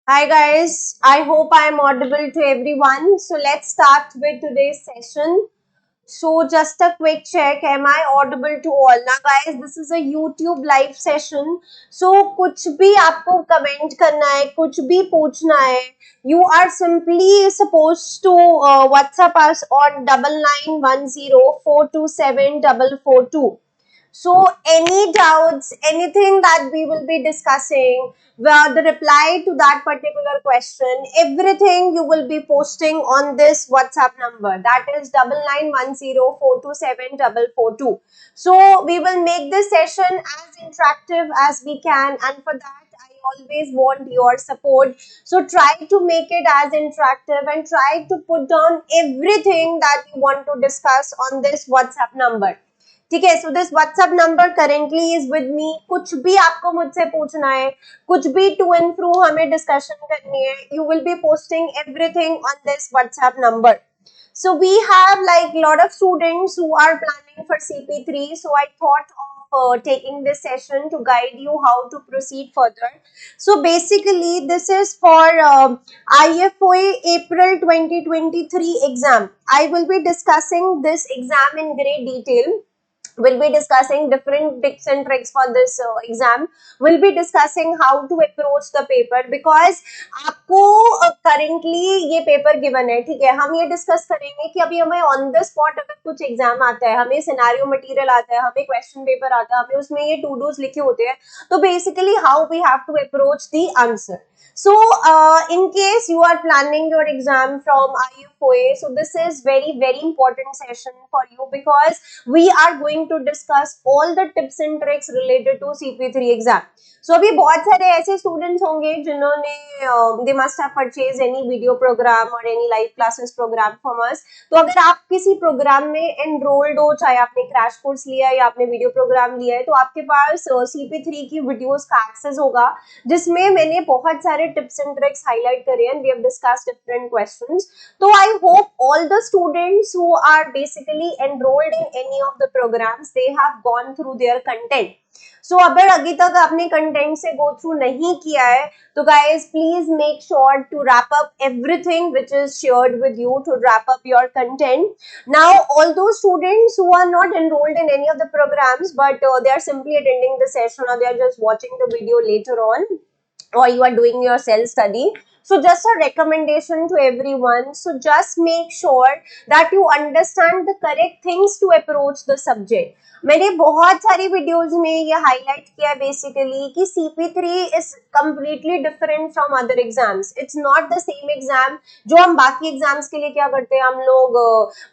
Hi guys, I hope I am audible to everyone. So let's start with today's session. So just a quick check, am I audible to all? Now guys, this is a YouTube live session. So कुछ भी आपको comment करना है, कुछ भी पूछना है, you are simply supposed to WhatsApp us on 9910427442. So, any doubts, anything that we will be discussing, the reply to that particular question, everything you will be posting on this WhatsApp number. That is 9910427442. So, we will make this session as interactive as we can, and for that, I always want your support. So, try to make it as interactive and try to put down everything that you want to discuss on this WhatsApp number. ठीक है. So this WhatsApp number currently is with me. कुछ भी आपको मुझसे पूछना है, कुछ भी टू एंड फ्रो हमें डिस्कशन करनी है, you will be posting everything on this WhatsApp number. So we have like lot of students who are planning for CP3. So I thought of taking this session to guide you how to proceed further. So basically, this is for IFOA April 2023 exam. I will be discussing this exam in great detail. We'll be discussing different tips and tricks for this exam. We'll be discussing how to approach the paper because आपको currently ये paper given है. ठीक है, हम ये discuss करेंगे कि अभी हमें ऑन द स्पॉट अगर कुछ एग्जाम आता है, हमें सिनेरियो मटेरियल आता है, हमें क्वेश्चन पेपर आता है, हमें उसमें ये टू डूज लिखे होते हैं, तो basically how we have to approach the answer. So, in case you are planning your exam from IFOA, so this is very important session for you because we are going to discuss all the tips and tricks related to CP3 exam. So अभी बहुत सारे ऐसे students होंगे जिन्होंने they must have purchase any video programme और any live classes programme from us. तो अगर आप किसी प्रोग्राम में एनरोल्ड हो, चाहे आपने क्रैश कोर्स लिया है या आपने वीडियो प्रोग्राम लिया है, तो आपके पास CP3 की वीडियोस का एक्सेस होगा जिसमें मैंने बहुत सारे टिप्स एंड ट्रिक्स हाईलाइट करे हैं. We have discussed different questions. तो I hope all the students who are basically enrolled in any of the programmes they have gone through their content. So अगर अभी तक आपने कंटेंट से go through नहीं किया है, तो guys please make sure to wrap up everything which is shared with you, to wrap up your content. Now, all those students who are not enrolled in any of the programs, but they are simply attending the session or they are just watching the video later on, or you are doing your self study. So just a recommendation to everyone. So just make sure that you understand the correct things to approach the subject. मैंने बहुत सारी videos में ये highlight किया basically कि CP3 is completely different from other exams. It's not the same exam. जो हम बाकी एग्जाम्स के लिए क्या करते हैं, हम लोग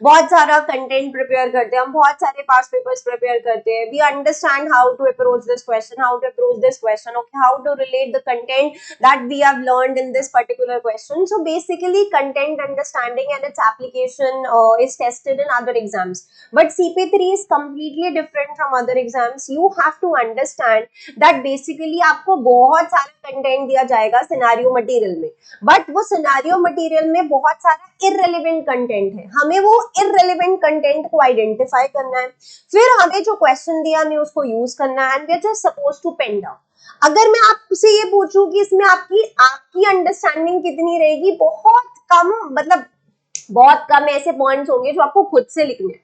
बहुत सारा कंटेंट प्रिपेयर करते हैं, हम बहुत सारे पास्ट पेपर्स प्रिपेयर करते हैं. We understand how to approach this question, how to approach this question, okay, how to relate the content that we have learned in this particular question. So basically content understanding and its application is tested in other exams, but CP3 is completely different from other exams. You have to understand that basically आपको बहुत सारा content दिया जाएगा scenario material में, but वो scenario material में बहुत सारा इररेलेवेंट कंटेंट है. हमें वो इररेलेवेंट कंटेंट को आइडेंटिफाई करना है, फिर हमें जो क्वेश्चन दिया हमें उसको यूज करना है, and we are just suppose to pen down. अगर मैं आपसे ये पूछूं कि इसमें आपकी आपकी अंडरस्टैंडिंग कितनी रहेगी, बहुत कम, मतलब बहुत कम ऐसे पॉइंट्स होंगे जो आपको खुद से लिखने हैं.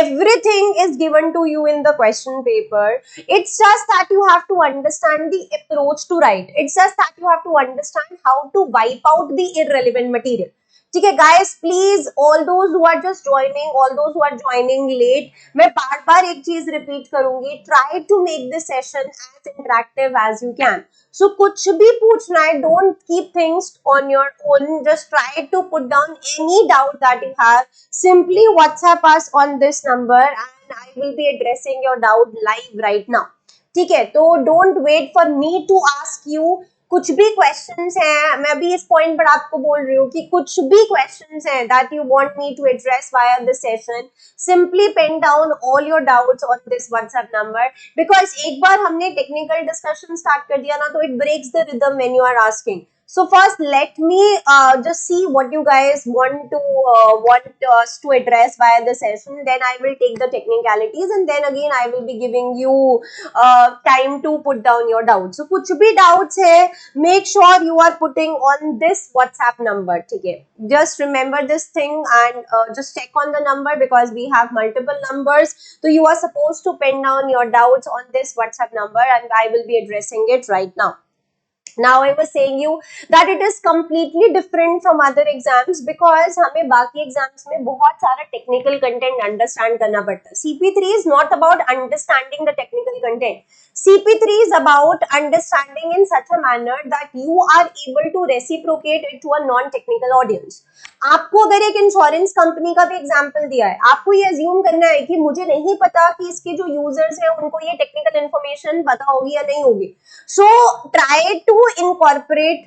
Everything is given to you in the question paper. It's just that you have to understand the approach to write. It's just that you have to understand how to wipe out the irrelevant material. ठीक है guys, please all those who are just joining, all those who are joining late, मैं बार बार एक चीज repeat करूंगी, try to make this session as interactive as you can. So कुछ भी पूछना है, don't keep things on your own, just try to put down any doubt that you have. Simply WhatsApp us on this number and I will be addressing your doubt live right now. ठीक है, तो don't wait for me to ask you. कुछ भी questions हैं, मैं भी इस point पर आपको बोल रही हूँ कि कुछ भी क्वेश्चंस हैं that you want me to address via this session, simply pen down all your doubts on this WhatsApp number. Because एक बार हमने टेक्निकल डिस्कशन स्टार्ट कर दिया ना, तो it breaks the rhythm when you are asking. So first, let me just see what you guys want us to address via the session. Then I will take the technicalities, and then again I will be giving you time to put down your doubts. So कुछ भी doubts है, make sure you are putting on this WhatsApp number. ठीक है? Just remember this thing and just check on the number because we have multiple numbers. So you are supposed to pen down your doubts on this WhatsApp number, and I will be addressing it right now. Now I was saying you that it is completely different from other exams because हमें बाकी exams में बहुत सारा technical content understand करना पड़ता है. CP3 is not about understanding the technical content. CP3 is about understanding in such a manner that you are able to reciprocate it to a non-technical audience. आपको अगर एक insurance company का भी example दिया है, आपको ये अज्यूम करना है कि मुझे नहीं पता कि इसके जो यूजर्स हैं उनको ये टेक्निकल इन्फॉर्मेशन पता होगी या नहीं होगी. So try to incorporate,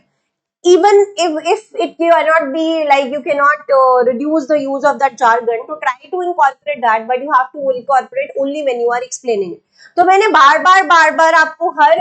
even if it cannot be like you cannot reduce the use of that jargon, to try to incorporate that, but you have to incorporate only when you are explaining it. तो मैंने बार बार आपको हर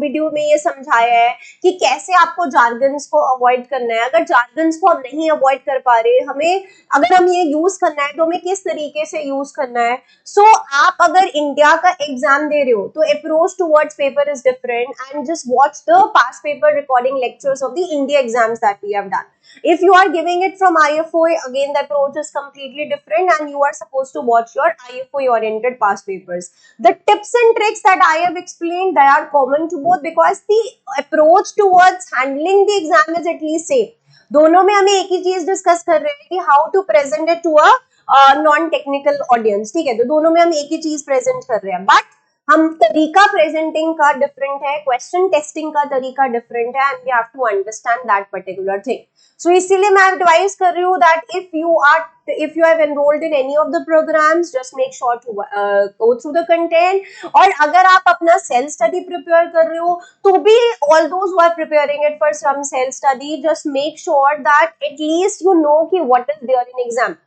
video में ये समझाया है कि कैसे आपको जार्गन्स को अवॉइड करना है. अगर जार्गन्स को हम नहीं अवॉइड कर पा रहे, हमें अगर हम ये यूज करना है तो हमें किस तरीके से यूज करना है. सो आप अगर इंडिया का एग्जाम दे रहे हो तो approach towards paper is different, and just watch the past paper recording lectures of the India exams that we have done. If you are giving it from IFOI, again the approach is completely different, and you are supposed to watch your IFOI oriented past papers. The tips and tricks that I have explained, they are common to both because the approach towards handling the exam is at least same. दोनों में हमें एक ही चीज discuss कर रहे हैं कि how to present it to a non technical audience. ठीक है, तो दोनों में हम एक ही चीज प्रेजेंट कर रहे हैं, बट हम तरीका प्रेजेंटिंग का डिफरेंट है, क्वेश्चन टेस्टिंग का तरीका डिफरेंट है, and we have to understand that particular thing. So इसीलिए मैं एडवाइस कर रही हूँ that if you have enrolled in any of the programs, just make sure to go through the content. और अगर आप अपना self study prepare कर रहे हो तो भी all those who are preparing it for some self study, just make sure that at least you know कि what is there in exam.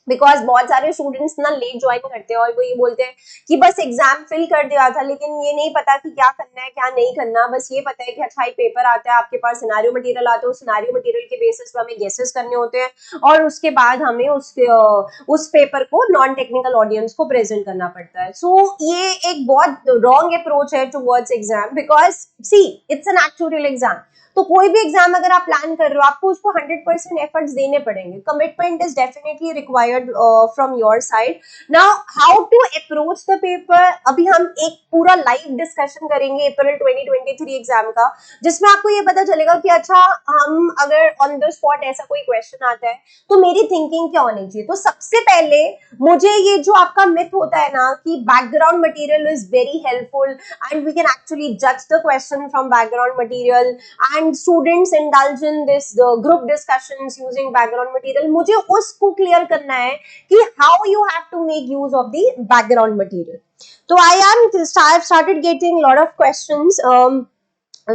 Because बहुत सारे स्टूडेंट्स ना लेट ज्वाइन करते हैं और वो ये बोलते हैं कि बस एग्जाम फिल कर दिया था लेकिन ये नहीं पता कि क्या करना है क्या नहीं करना. बस ये पता है कि अच्छा ही पेपर आता है, आपके पास सिनेरियो मटेरियल आता है, उस सिनेरियो मटेरियल के बेसिस पर हमें गेसेस करने होते हैं और उसके बाद हमें उस पेपर को नॉन टेक्निकल ऑडियंस को प्रेजेंट करना पड़ता है. सो ये एक बहुत रॉन्ग अप्रोच है towards exam, because see it's an actual exam. तो कोई भी एग्जाम अगर आप प्लान कर रहे हो आपको उसको 100% एफर्ट्स देने पड़ेंगे. Commitment is definitely required from your side. Now how to approach the paper, अभी हम एक पूरा लाइव डिस्कशन करेंगे अप्रैल 2023 एग्जाम का, जिसमें आपको ये पता चलेगा कि अच्छा हम अगर ऑन द स्पॉट ऐसा कोई क्वेश्चन आता है तो मेरी थिंकिंग क्या होनी चाहिए. तो सबसे पहले मुझे ये जो आपका मिथ होता है ना कि background material is very helpful and we can actually जज the question from background material and students indulge in this group discussions using background material, मुझे उसको क्लियर करना है कि how you have to make use of the background material. So I've started getting a lot of questions.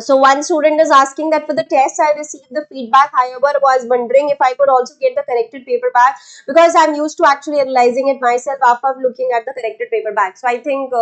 So one student is asking that for the test I received the feedback, however was wondering if I could also get the corrected paper back because I'm used to actually analyzing it myself after looking at the corrected paper back. So I think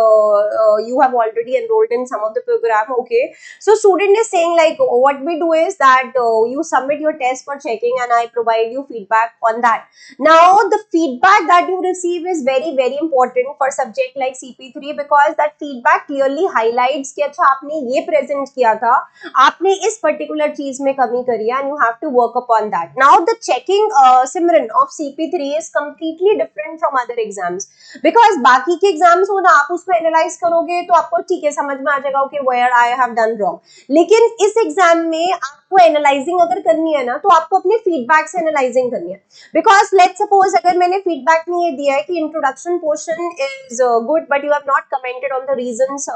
you have already enrolled in some of the program. Okay, so student is saying like what we do is that you submit your test for checking and I provide you feedback on that. Now the feedback that you receive is very very important for subject like CP3 because that feedback clearly highlights कि अच्छा आपने ये present किया था, आपने इस particular चीज में कमी करी है, and you have to work upon that. Now the checking सिमरन of CP3 is completely different from other exams because बाकी के एग्जाम्स हो ना आप उसको एनालाइज करोगे तो आपको ठीक है समझ में आ जाएगा okay where I have done wrong. लेकिन इस एग्जाम में आपको एनालाइजिंग अगर करनी है ना तो आपको अपने फीडबैक से एनालाइजिंग करनी है. बिकॉज लेट्स सपोज अगर मैंने फीडबैक में ये दिया है कि introduction portion is good but you have not commented on the reasons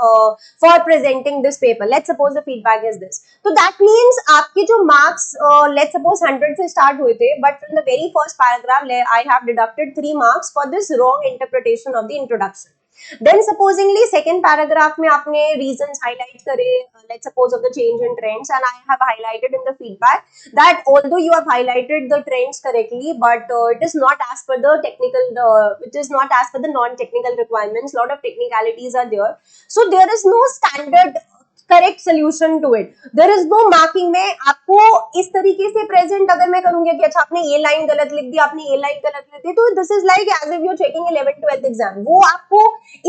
for presenting this paper. Let's suppose the feedback is this. So that means आपके जो marks let's suppose 100 से start हुए थे but from the very first paragraph I have deducted 3 marks for this wrong interpretation of the introduction. Then supposingly second paragraph में आपने reasons highlight करे let's suppose of the change in trends and I have highlighted in the feedback that although you have highlighted the trends correctly but it is not as per the technical it is not as per the non-technical requirements. Lot of technicalities are there. So there is no standard correct solution to it. There is no marking में आपको इस तरीके से present अगर मैं करूंगी कि अच्छा आपने ये लाइन गलत लिख दी, आपने ये लाइन गलत लिख दी, तो this is like as if you are checking 11th 12th exam. वो आपको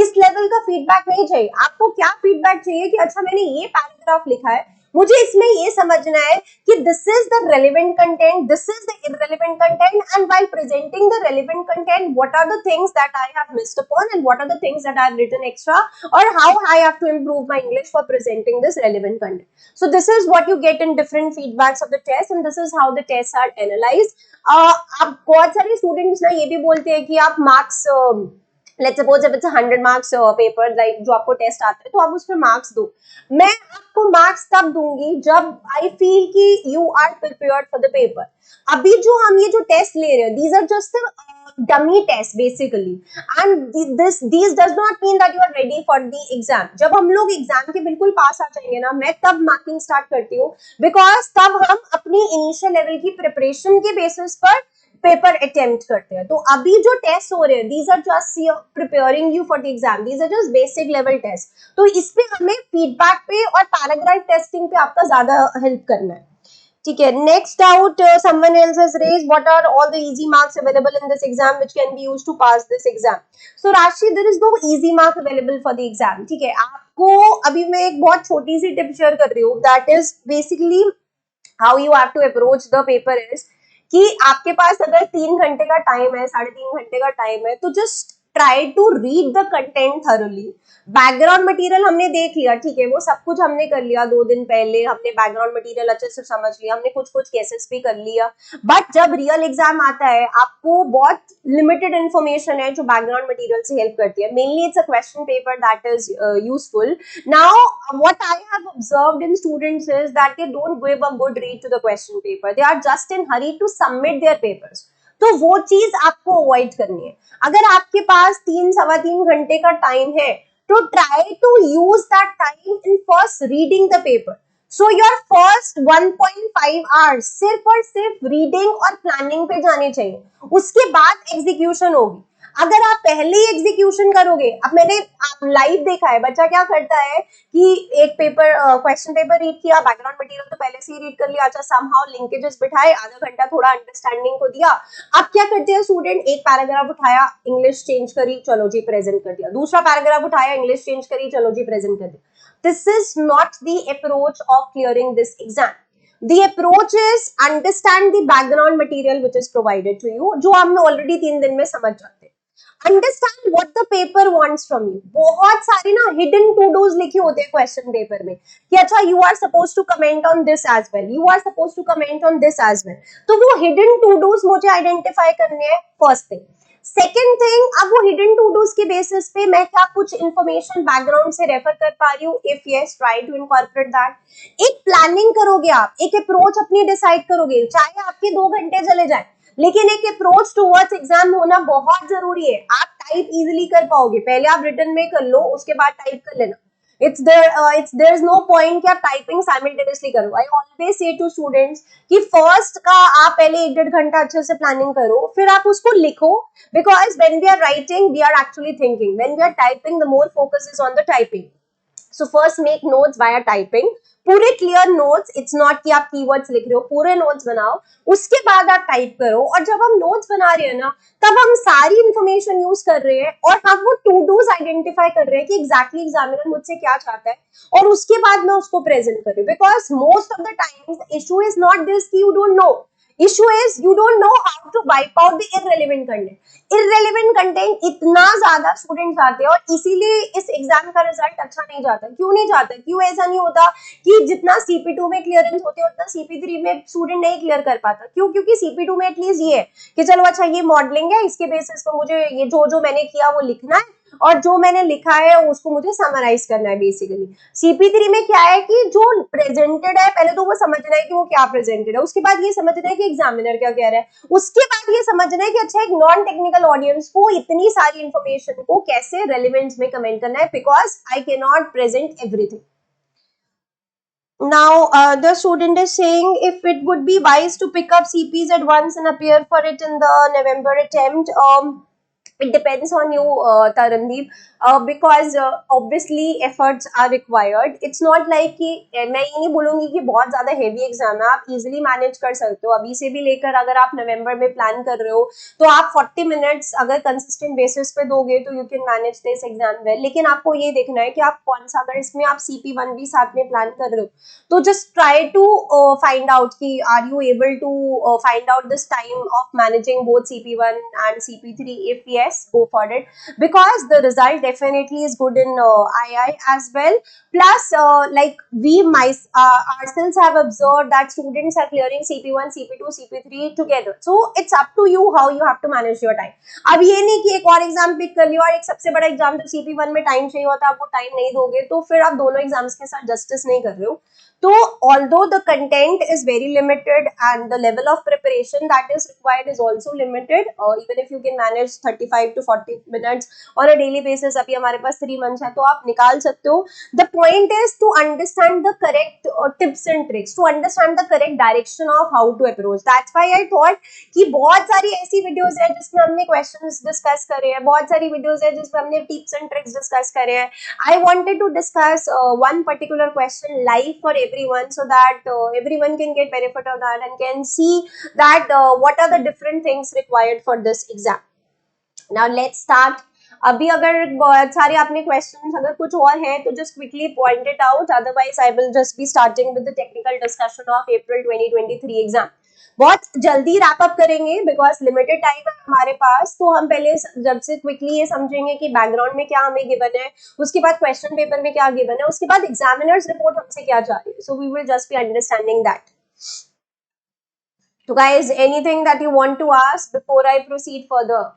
इस लेवल का फीडबैक नहीं चाहिए. आपको क्या फीडबैक चाहिए कि अच्छा मैंने ये पैराग्राफ लिखा है, मुझे इसमें ये समझना है कि this is the relevant content, this is the irrelevant content, and while presenting the relevant content what are the things that I have missed upon and what are the things that I have written extra, or how I have to improve my English for presenting this relevant content. So this is what you get in different feedbacks of the test, and this is how the tests are analyzed. अब बहुत सारे students ना ये भी बोलते हैं कि आप marks let's suppose if it's a 100 marks paper like जो आपको टेस्ट आता है तो आप उसमें मार्क्स दो. मैं आपको मार्क्स तब दूंगी जब आई फील कि you are prepared for the paper. अभी जो हम ये जो टेस्ट ले रहे हैं, these are just dummy test basically, and these does not mean that you are ready for the exam. जब हम लोग एग्जाम के बिल्कुल पास आ जाएंगे ना, मैं तब मार्किंग स्टार्ट करती हूँ, बिकॉज तब हम अपनी इनिशियल लेवल की प्रिपरेशन के बेसिस पर पेपर अटेम्प्ट करते हैं. तो अभी जो टेस्ट हो रहे हैं, these are just preparing you for the exam, these are just basic level test. तो इस पे हमें फीडबैक पे और पैराग्राफ टेस्टिंग पे आपका ज्यादा हेल्प करना है. ठीक है. Next doubt someone else has raised, what are all the easy marks available in this exam which can be used to pass this exam? So Rashi, there is no easy mark available for the exam. ठीक है. आपको अभी मैं एक बहुत छोटी सी tip share कर रही हूँ, that is basically how you have to approach the paper is कि आपके पास अगर 3 घंटे का टाइम है, 3.5 घंटे का टाइम है, तो just try to read the content thoroughly. Background material हमने देख लिया, ठीक है, वो सब कुछ हमने कर लिया 2 दिन पहले, हमने बैकग्राउंड मटेरियल अच्छे से समझ लिया, हमने कुछ कुछ केसेस भी कर लिया. बट जब रियल एग्जाम आता है, आपको बहुत लिमिटेड इन्फॉर्मेशन है जो बैकग्राउंड मटेरियल से हेल्प करती है. Mainly it's a question paper that is useful. Now what I have observed in students is that they don't give a good read to the question paper. They are just in hurry to submit their papers. तो वो चीज आपको avoid करनी है. अगर आपके पास 3-3.25 घंटे का टाइम है, तो try to use that time in first reading the paper. So your first 1.5 hours सिर्फ और सिर्फ रीडिंग और प्लानिंग पे जाने चाहिए. उसके बाद एग्जीक्यूशन होगी. अगर आप पहले ही एग्जीक्यूशन करोगे, अब मैंने आप लाइव देखा है, बच्चा क्या करता है कि एक पेपर क्वेश्चन पेपर रीड किया, बैकग्राउंड मटेरियल तो पहले से ही रीड कर लिया, अच्छा समहाउ लिंकेजेस बिठाए, आधा घंटा थोड़ा अंडरस्टैंडिंग को दिया. अब क्या करते हैं स्टूडेंट, एक पैराग्राफ उठाया, इंग्लिश चेंज करी, चलो जी प्रेजेंट कर दिया. दूसरा पैराग्राफ उठाया, इंग्लिश चेंज करी, चलो जी प्रेजेंट कर दिया. This is not the approach of clearing this exam. The approach is understand the background material which is provided to you, जो हम ऑलरेडी 3 दिन में समझ जाते हैं. Understand what the paper wants from you. बहुत सारे ना hidden to do's लिखे होते हैं क्वेश्चन पेपर में कि अच्छा you are supposed to comment on this as well, you are supposed to comment on this as well. तो वो hidden to do's मुझे identify करने हैं, first thing. सेकेंड थिंग, अब वो हिडन टू डूज के बेसिस पे मैं क्या कुछ इंफॉर्मेशन बैकग्राउंड से रेफर कर पा रही हूँ? If yes, try to incorporate that. एक प्लानिंग करोगे आप, एक अप्रोच अपनी डिसाइड करोगे, चाहे आपके 2 घंटे चले जाए, लेकिन एक अप्रोच टुवर्ड्स एग्जाम होना बहुत जरूरी है. आप टाइप इजीली कर पाओगे, पहले आप रिटन में कर लो, उसके बाद टाइप कर लेना. there is no point कि आप टाइपिंग साइमल्टेनियसली करो. I always say to students कि फर्स्ट का आप पहले 1-1.5 घंटा अच्छे से प्लानिंग करो, फिर आप उसको लिखो, because when we are writing we are actually thinking, when we are typing the more focus is on the typing. So first make notes via typing. पूरे क्लियर नोट्स, इट्स नॉट कि आप keywords लिख रहे हो, पूरे notes बनाओ, उसके बाद आप टाइप करो. और जब हम नोट्स बना रहे हैं ना, तब हम सारी इंफॉर्मेशन यूज कर रहे हैं और हम वो टू डूज आइडेंटिफाई कर रहे हैं कि एग्जैक्टली एग्जामिनर मुझसे क्या चाहता है, और उसके बाद मैं उसको प्रेजेंट कर रही हूँ. Because most of the times issue is not this कि you don't know, issue is you don't know how to wipe out the irrelevant content. irrelevant content इतना ज्यादा स्टूडेंट्स आते हैं और इसीलिए इस एग्जाम का रिजल्ट अच्छा नहीं जाता. क्यों नहीं जाता? क्यों ऐसा नहीं होता कि जितना CP2 में क्लियरेंस होती है उतना CP3 में स्टूडेंट नहीं क्लियर कर पाता? क्यों? क्योंकि CP2 में एटलीस्ट ये है कि चलो अच्छा ये मॉडलिंग है, इसके बेसिस पर मुझे ये जो मैंने किया वो लिखना है, और जो मैंने लिखा है उसको मुझे समराइज करना है बेसिकली. CP3 में क्या है कि जो प्रेजेंटेड है, पहले तो वो समझना है कि वो क्या प्रेजेंटेड है, उसके बाद ये समझना है कि एग्जामिनर क्या कह रहा है, उसके बाद ये समझना है कि अच्छा एक नॉन टेक्निकल ऑडियंस को इतनी सारी इंफॉर्मेशन को कैसे रेलेवेंस में कमेंट करना है, because I can not present everything. Now the student is saying if it would be wise to pick up CPs at once and appear for it in the November attempt. it depends on you, Tarandeep, because obviously efforts are required. It's not like कि मैं ये नहीं बोलूंगी कि बहुत ज्यादा heavy exam है, आप इजीली मैनेज कर सकते हो अभी से भी लेकर, अगर आप नवंबर में प्लान कर रहे हो तो आप 40 मिनट्स अगर कंसिस्टेंट बेसिस पे दोगे तो you can manage this exam well. लेकिन आपको ये देखना है कि आप कौन सा, अगर इसमें आप CP1 भी साथ में प्लान कर रहे हो तो just try to find out ki are you able to find out this time of managing both CP1 and CP3. If yes, go for it, because the result definitely is good in II as well. Plus like ourselves have observed that students are clearing CP1, CP2, CP3 together, so it's up to you how you have to manage your time. अब ये नहीं कि एक और exam pick कर लिया और एक सबसे बड़ा एग्जाम जो CP1 में टाइम चाहिए होता है आप वो टाइम नहीं दोगे तो फिर आप दोनों एग्जाम्स के साथ जस्टिस नहीं कर रहे हो. So, although the content is very limited and the level of preparation that is required is also limited, even if you can manage 35 to 40 minutes on a daily basis, अभी हमारे पास 3 months है तो आप निकाल सकते हो. The point is to understand the correct tips and tricks, to understand the correct direction of how to approach. That's why I thought कि बहुत सारी ऐसी वीडियोस है जिसमें हमने क्वेश्चंस डिस्कस करे हैं, बहुत सारी वीडियोस है जिसमें हमने टिप्स एंड ट्रिक्स डिस्कस करे हैं. I wanted to discuss one particular question live for everyone so that everyone can get benefit of that and can see that what are the different things required for this exam. Now let's start. अभी अगर बहुत सारे आपने questions अगर कुछ और है तो just quickly point it out, otherwise I will just be starting with the technical discussion of April 2023 exam. बहुत जल्दी रैप अप करेंगे बिकॉज लिमिटेड टाइम है हमारे पास, तो हम पहले जब से क्विकली ये समझेंगे कि बैकग्राउंड में क्या हमें गिवन है, उसके बाद क्वेश्चन पेपर में क्या गिवन है, उसके बाद एग्जामिनर्स रिपोर्ट हमसे क्या चाह रही है. So we will just be understanding that. तो guys anything that you want to ask before I proceed further?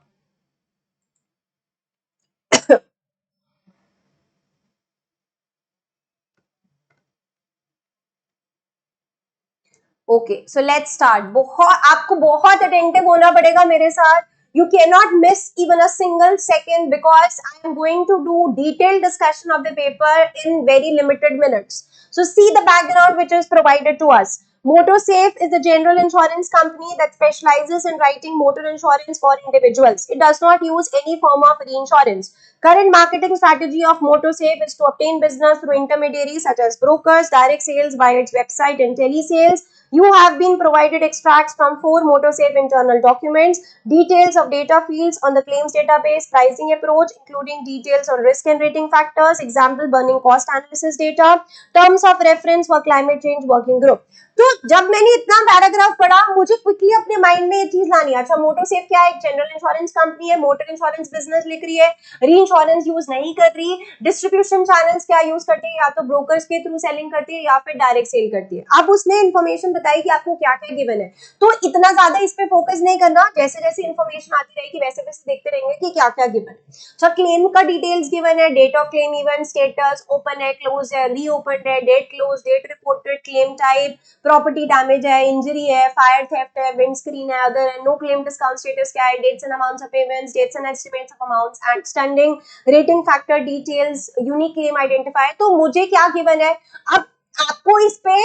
Okay so let's start. बहुत आपको बहुत अटेंटिव होना पड़ेगा मेरे साथ. You cannot miss even a single second because I am going to do detailed discussion of the paper in very limited minutes. So see the background which is provided to us. MotoSafe is a general insurance company that specializes in writing motor insurance for individuals. It does not use any form of reinsurance. Current marketing strategy of MotoSafe is to obtain business through intermediaries such as brokers, direct sales via its website and telesales. You have been provided extracts from 4 MotoSafe internal documents, details of data fields on the claims database, pricing approach, including details on risk and rating factors, example burning cost analysis data, terms of reference for climate change working group. तो जब मैंने इतना paragraph पढ़ा मुझे quickly अपने mind में ये चीज लानी है. अच्छा मोटोसेफ क्या है? एक जनरल इंश्योरेंस कंपनी है, मोटर इंश्योरेंस बिजनेस लिख रही है, री इंश्योरेंस यूज नहीं कर रही, डिस्ट्रीब्यूशन चैनल्स क्या यूज करती है, या तो ब्रोकर्स के थ्रू सेलिंग करती है या फिर डायरेक्ट सेल करती है. अब उसने इन्फॉर्मेशन बताई कि आपको क्या क्या गिवन है, तो इतना ज्यादा इस पे फोकस नहीं करना. जैसे जैसे इन्फॉर्मेशन आती रहेगी वैसे वैसे देखते रहेंगे कि क्या क्या गिवन है. अच्छा क्लेम का डिटेल्स गिवन है, date of claim, event status, open है, क्लोज है, रीओपन है, date close, date reported, claim type, property damage है, इंजरी है, फायर थेफ्ट है, विंड स्क्रीन है, अदर है, नो क्लेम डिस्काउंट स्टेटस क्या है, dates and amounts of payments, dates and estimates of amounts outstanding, rating factor details, unique claim identifier. तो मुझे क्या गिवन है, अब आपको इस पे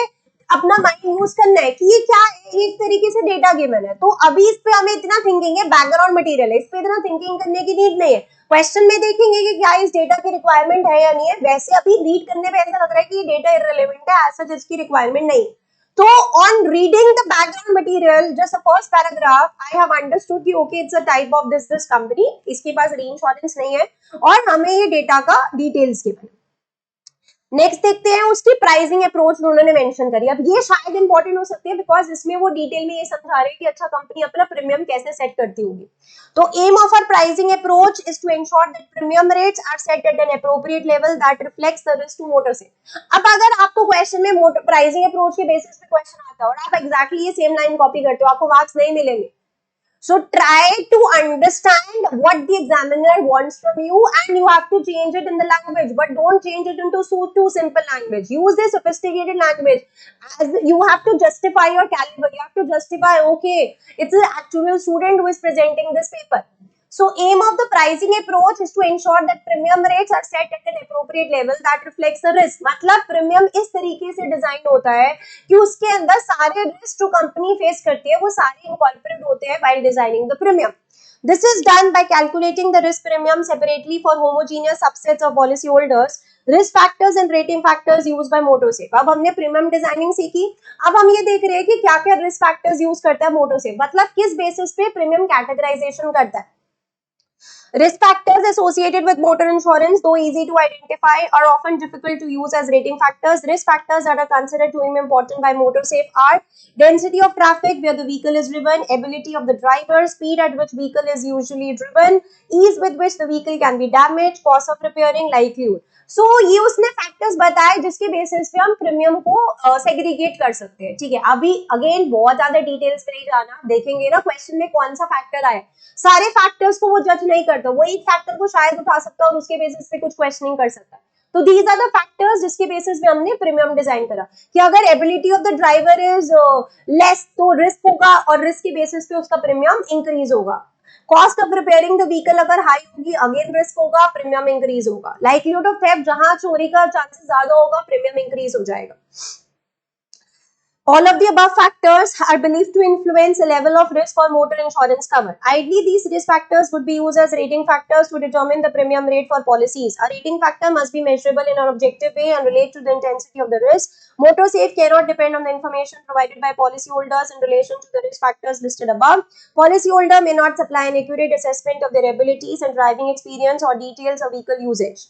अपना माइंड यूज करना है कि ये क्या है, एक तरीके से डेटा गिवन है. तो अभी इस पे हमें इतना थिंकिंग है, बैकग्राउंड मटेरियल है, इस पे इतना थिंकिंग करने की नीड नहीं है. क्वेश्चन में देखेंगे कि क्या इस डेटा की रिक्वायरमेंट है या नहीं है. वैसे अभी रीड करने पे ऐसा लग रहा है कि ये डेटा इररिलेवेंट है, ऐसा जिसकी रिक्वायरमेंट नहीं. तो on reading the background material, just the first paragraph, I have understood कि okay it's a type of this company, इसके पास reinsurance नहीं है और हमें ये डेटा का डिटेल्स गिवन. नेक्स्ट देखते हैं उसकी प्राइसिंग अप्रोच उन्होंने मेंशन करी. अब ये शायद इंपॉर्टेंट हो सकती है बिकॉज इसमें वो डिटेल में ये समझा रहे हैं कि अच्छा कंपनी अपना प्रीमियम कैसे सेट करती होगी. तो aim of our pricing approach is to ensure that premium rates are set at an appropriate level that reflects the risk to motor से. अब अगर आपको क्वेश्चन में मोटर प्राइसिंग अप्रोच के बेसिस पे क्वेश्चन आता है और आप एग्जैक्टली ये सेम लाइन कॉपी करते हो, आपको मार्क्स नहीं मिलेंगे. So try to understand what the examiner wants from you and you have to change it in the language, but don't change it into too simple language. Use a sophisticated language. As you have to justify your caliber. You have to justify, okay, it's an actual student who is presenting this paper. So aim of the pricing approach is to ensure that premium rates are set at an appropriate level that reflects the risk. मतलब premium इस तरीके से design होता है कि उसके अंदर सारे रिस्क जो कंपनी फेस करती है वो सारे इनकॉर्पोरेट होते हैं while designing the premium. This is done by calculating the risk premium separately for homogeneous subsets of policyholders. Risk factors and rating factors used by Motosafe. अब हमने प्रीमियम डिजाइनिंग सीखी, अब हम ये देख रहे हैं कि क्या क्या रिस्क फैक्टर्स यूज करता है मोटोसेफ, मतलब किस बेसिस पे प्रीमियम कैटेगराइजेशन करता है. Risk factors associated with motor insurance, though easy to identify, are often difficult to use as rating factors. Risk factors that are considered to be important by MotorSafe are density of traffic where the vehicle is driven, ability of the driver, speed at which vehicle is usually driven, ease with which the vehicle can be damaged, cost of repairing, likelihood. सो ये उसने factors बताए जिसके basis पे हम premium को segregate कर सकते हैं. ठीक है, अभी अगेन बहुत ज्यादा डिटेल्स में नहीं जाना, देखेंगे ना क्वेश्चन में कौन सा फैक्टर आए. सारे फैक्टर्स को वो जज नहीं करता, वो एक फैक्टर को शायद उठा सकता है और उसके बेसिस पे कुछ क्वेश्चनिंग कर सकता है. तो दीज आर द फैक्टर्स जिसके बेसिस पे हमने प्रीमियम डिजाइन करा कि अगर ability of the driver is less तो रिस्क होगा और रिस्क के बेसिस पे उसका प्रीमियम इंक्रीज होगा. Cost of repairing the vehicle अगर हाई होगी अगेन रिस्क होगा, प्रीमियम इंक्रीज होगा. लाइक्लीहुड ऑफ थेफ्ट जहां चोरी का चांसेस ज्यादा होगा प्रीमियम इंक्रीज हो जाएगा. All of the above factors are believed to influence the level of risk for motor insurance cover. Ideally, these risk factors would be used as rating factors to determine the premium rate for policies. A rating factor must be measurable in an objective way and relate to the intensity of the risk. MotorSafe cannot depend on the information provided by policyholders in relation to the risk factors listed above. Policyholder may not supply an accurate assessment of their abilities and driving experience or details of vehicle usage.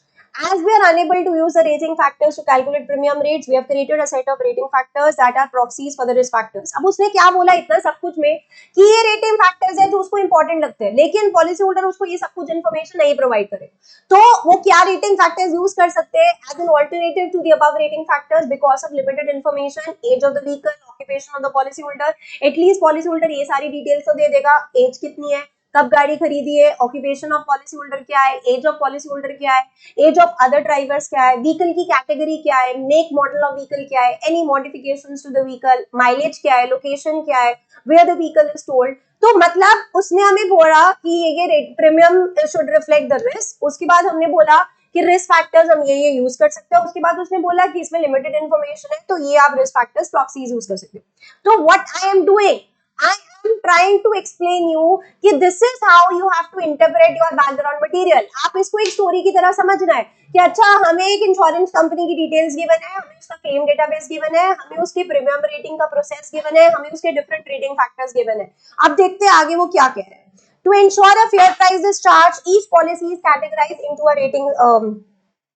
As we are unable to use the rating factors to calculate premium rates, we have created a set of rating factors that are proxies for the risk factors. अब उसने क्या बोला इतना सब कुछ में कि ये रेटिंग फैक्टर्स हैं जो उसको इंपॉर्टेंट लगते हैं, लेकिन पॉलिसी होल्डर उसको ये सब कुछ इन्फॉर्मेशन नहीं प्रोवाइड करे, तो वो क्या रेटिंग फैक्टर्स यूज कर सकते हैं as an alternative to the above rating factors because of limited information, age of the vehicle, occupation of the policy holder. At least policy holder ये सारी डिटेल्स तो दे देगा, एज कितनी है, कब गाड़ी खरीदी है, ऑक्यूपेशन ऑफ पॉलिसी होल्डर क्या है, एज ऑफ पॉलिसी होल्डर क्या है, एज ऑफ अदर ड्राइवर्स क्या है, व्हीकल की कैटेगरी क्या है, मेक मॉडल ऑफ व्हीकल क्या है, any modifications to the vehicle, mileage क्या है, लोकेशन क्या है, where the vehicle is told. तो मतलब उसने हमें बोला कि ये premium should reflect the risk. उसके बाद हमने बोला कि रिस्क फैक्टर्स हम ये यूज कर सकते हैं. उसके बाद उसने बोला कि इसमें लिमिटेड इन्फॉर्मेशन है तो ये आप रिस्क फैक्टर्स प्रॉक्सीज यूज कर सकते हो. तो what I am doing, I am trying to explain you कि this is how you have to interpret your background material. आप इसको एक स्टोरी की तरह समझना है कि अच्छा हमें एक इंश्योरेंस कंपनी की डिटेल्स गिवन है, हमें उसका क्लेम डेटाबेस गिवन है, हमें उसके प्रीमियम रेटिंग का प्रोसेस गिवन है, हमें उसके डिफरेंट रेटिंग फैक्टर्स गिवन है. अब देखते हैं आगे वो क्या कह रहे हैं. To ensure a fair price is charged, each policy is categorized into a rating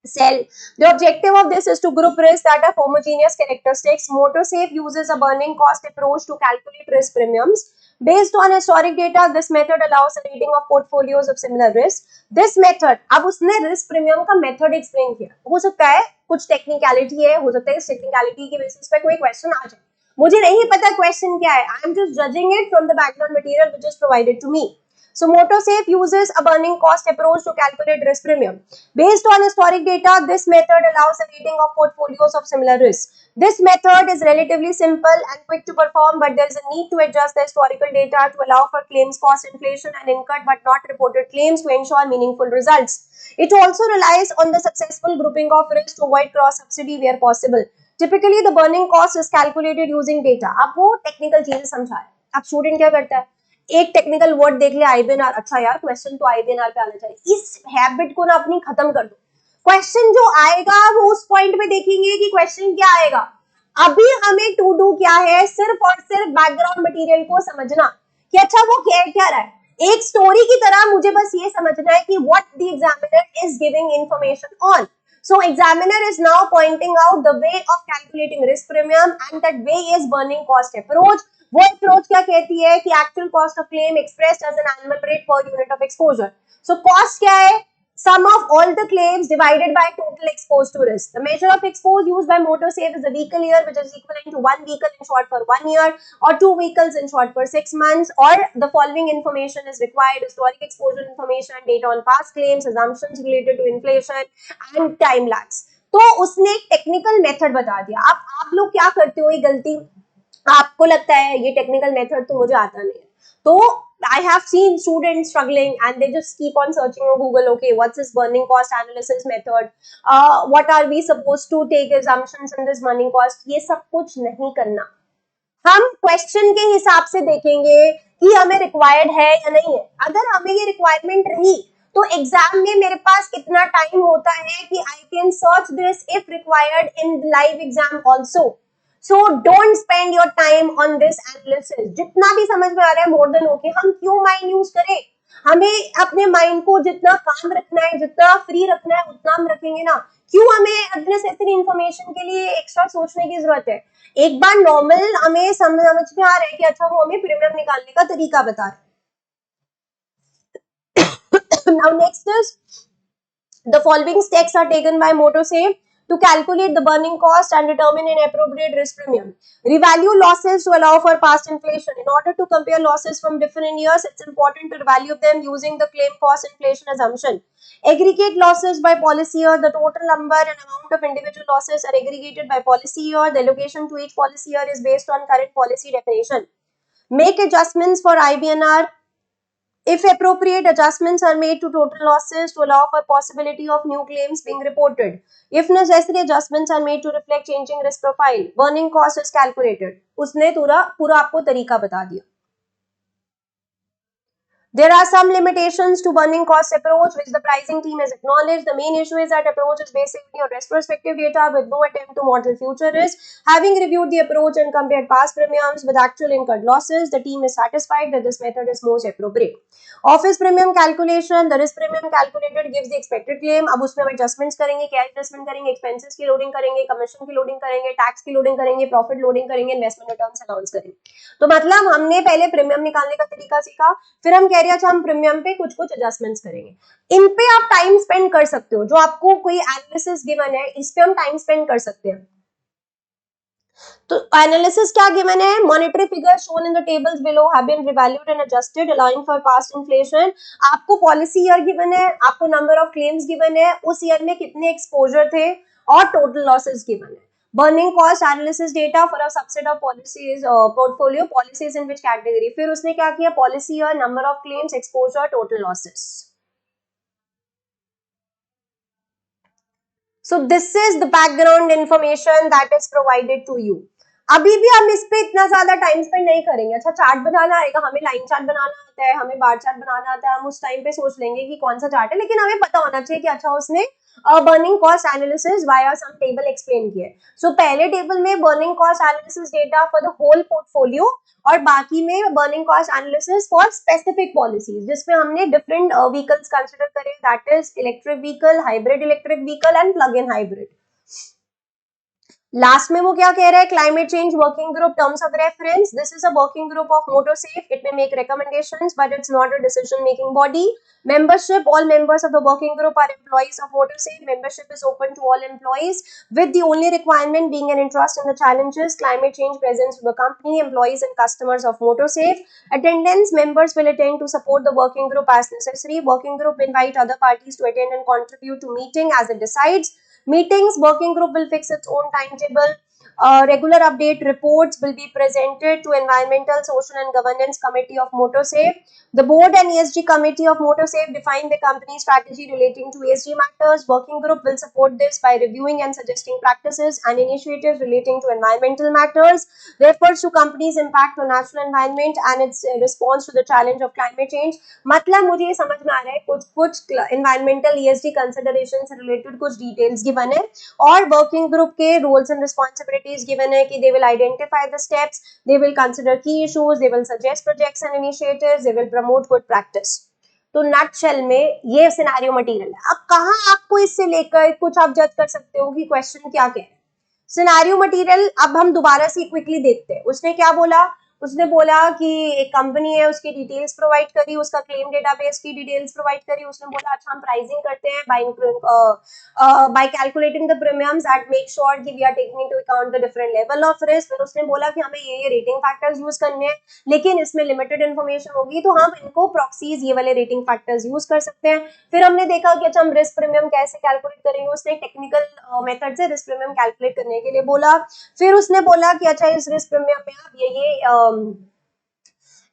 cell. The objective of this is to group risks that have homogeneous characteristics. MotorSafe uses a burning cost approach to calculate risk premiums. Based on historic data, this method allows a rating of portfolios of similar risk. This method, अब उसने risk premium का method explain किया. हो सकता है कुछ technicality है, हो सकता है इस technicality के basis पे कोई question आ जाए. मुझे नहीं पता question क्या है. I am just judging it from the background material which is provided to me. So MotorSafe uses a burning cost approach to calculate risk premium. Based on historic data, this method allows a rating of portfolios of similar risk. This method is relatively simple and quick to perform, but there is a need to adjust the historical data to allow for claims cost inflation and incurred but not reported claims to ensure meaningful results. It also relies on the successful grouping of risks to avoid cross subsidy where possible. Typically, the burning cost is calculated using data. अब वो technical चीजें समझा है. अब student क्या करता है, एक टेक्निकल वर्ड देख ले आईबीएनआर, अच्छा यार क्वेश्चन तो आईबीएनआर पे आना चाहिए. इस हैबिट को ना अपनी खत्म कर दो. क्वेश्चन जो आएगा वो उस पॉइंट पे देखेंगे कि क्वेश्चन क्या आएगा. अभी हमें टू डू क्या है, सिर्फ और सिर्फ बैकग्राउंड मटेरियल को समझना कि अच्छा वो क्या रहा है. एक स्टोरी की तरह मुझे बस ये समझना है कि what the examiner is giving information on. So examiner is now pointing out the way of calculating risk premium and that way is burning cost approach. वो अप्रोच क्या कहती है कि actual cost of claim expressed as an annual rate per unit of exposure. So cost क्या है, sum of all the claims divided by total exposed to risk. The measure of expose used by MotorSafe is the vehicle year, which is equivalent to one vehicle insured for 1 year or two vehicles insured for 6 months, or the following information is required: historic exposure information, data on past claims, assumptions related to inflation and time lapse. तो उसने एक technical method बता दिया. अब आप लोग क्या करते हो, ये गलती आपको लगता है ये टेक्निकल मेथड तो मुझे आता नहीं है, तो I have seen students struggling and they just keep on searching on Google, okay, what's this burning cost analysis method? What are we supposed to take assumptions in this burning cost? ये सब कुछ नहीं करना. हम question के हिसाब से देखेंगे कि हमें रिक्वायर्ड है या नहीं है. अगर हमें ये रिक्वायरमेंट रही तो एग्जाम में मेरे पास इतना टाइम होता है कि I can search this if required in live exam also. So don't spend your time on this analysis. जितना भी समझ में आ रहा है मोर देन ओके. हम क्यों माइंड यूज करें? हमें अपने माइंड को जितना काम रखना है, जितना फ्री रखना है, उतना हम रखेंगे ना. क्यों हमें अननेसेसरी इंफॉर्मेशन के लिए एक्स्ट्रा सोचने की जरूरत है? एक बार नॉर्मल हमें समझ में आ रहा है कि अच्छा वो हमें प्रीमियम निकालने का तरीका बता रहा है. Now next is the following steps are taken by MotoSafe to calculate the burning cost and determine an appropriate risk premium. Revalue losses to allow for past inflation. In order to compare losses from different years, it's important to revalue them using the claim cost inflation assumption. Aggregate losses by policy year. The total number and amount of individual losses are aggregated by policy year. The allocation to each policy year is based on current policy definition. Make adjustments for IBNR. If appropriate, adjustments are made to total losses to allow for possibility of new claims being reported. If necessary, adjustments are made to reflect changing risk profile. Burning cost is calculated. उसने पूरा आपको तरीका बता दिया. There are some limitations to burning cost approach which the pricing team has acknowledged. The main issue is that approach is basically on retrospective data with no attempt to model future risk. Having reviewed the approach and compared past premiums with actual incurred losses, the team is satisfied that this method is most appropriate. Office premium calculation. The risk premium calculated gives the expected claim. अब उसमें हम adjustments करेंगे, क्या adjustment करेंगे, expenses की loading करेंगे, commission की loading करेंगे, tax की loading करेंगे, profit loading करेंगे, investment returns allowance करेंगे. तो मतलब हमने पहले प्रीमियम निकालने का तरीका सीखा, फिर हम कह रहे हैं हम प्रीमियम पे कुछ कुछ एडजस्टमेंट्स करेंगे. इन पे आप टाइम स्पेंड कर सकते हो. जो आपको कोई एनालिसिस गिवन है इस पे हम टाइम स्पेंड कर सकते हैं. तो एनालिसिस क्या गिवन है? Monetary figures shown in the tables below have been revalued and adjusted allowing for past inflation. आपको पॉलिसी ईयर गिवन है, आपको नंबर ऑफ क्लेम्स गिवन है, उस ईयर में कितने एक्सपोजर थे और टोटल लॉसेस गिवन है. Burning cost analysis data for a subset of policies portfolio policies in which category. फिर उसने क्या किया? Policy year, number of claims, exposure, total losses. So this is the background information that is provided to you. अभी भी हम इस पे इतना ज्यादा टाइम स्पेंड नहीं करेंगे. अच्छा चार्ट बनाना आएगा, हमें लाइन चार्ट बनाना आता है, हमें बार चार्ट बनाना आता है, हम उस टाइम पे सोच लेंगे कि कौन सा चार्ट है, लेकिन हमें पता होना चाहिए कि अच्छा उसने burning cost analysis via some table explain किया है. सो पहले टेबल में burning cost analysis data for the whole portfolio और बाकी में burning cost analysis for specific policies जिसमें हमने डिफरेंट व्हीकल्स कंसीडर करे, that is electric vehicle, hybrid electric vehicle and plug in hybrid. Last में वो क्या कह रहा है? Climate change working group terms of reference. This is a working group of MotoSafe. It may make recommendations, but it's not a decision making body. Membership. All members of the working group are employees of MotoSafe. Membership is open to all employees, with the only requirement being an interest in the challenges climate change presents to the company, employees and customers of MotoSafe. Attendance. Members will attend to support the working group as necessary. Working group invite other parties to attend and contribute to meeting as it decides. Meetings. Working group will fix its own timetable. Regular update reports will be presented to Environmental, Social and Governance Committee of MotoSafe. The board and ESG committee of MotoSafe define the company's strategy relating to ESG matters. Working group will support this by reviewing and suggesting practices and initiatives relating to environmental matters. Refers to company's impact on natural environment and its response to the challenge of climate change. मतलब मुझे ये समझ में आ रहा है कुछ environmental ESG considerations से related कुछ details given है और working group के roles and responsibilities is given है कि they will identify the steps, they will consider key issues, they will suggest projects and initiatives, they will promote good practice. तो nutshell में ये scenario material है. अब कहाँ आपको इससे लेकर कुछ आप जज कर सकते हो कि क्वेश्चन क्या कह रहे हैं. सिनेरियो मटेरियल अब हम दोबारा से क्विकली देखते हैं. उसने क्या बोला? उसने बोला कि एक कंपनी है, उसकी डिटेल्स प्रोवाइड करी, उसका क्लेम डेटाबेस की डिटेल्स प्रोवाइड करी. उसने बोला अच्छा हम प्राइसिंग करते हैं by calculating the premiums at make sure कि we are taking into account the different level of risk. फिर उसने बोला कि हमें ये रेटिंग फैक्टर्स यूज करने हैं, लेकिन इसमें लिमिटेड इन्फॉर्मेशन होगी तो हम इनको प्रॉक्सीज ये वाले रेटिंग फैक्टर्स यूज कर सकते हैं. फिर हमने देखा कि अच्छा हम रिस्क प्रीमियम कैसे कैलकुलेट करेंगे. उसने टेक्निकल मेथड से रिस्क प्रीमियम कैलकुलेट करने के लिए बोला. फिर उसने बोला कि अच्छा इस रिस्क प्रीमियम में आप ये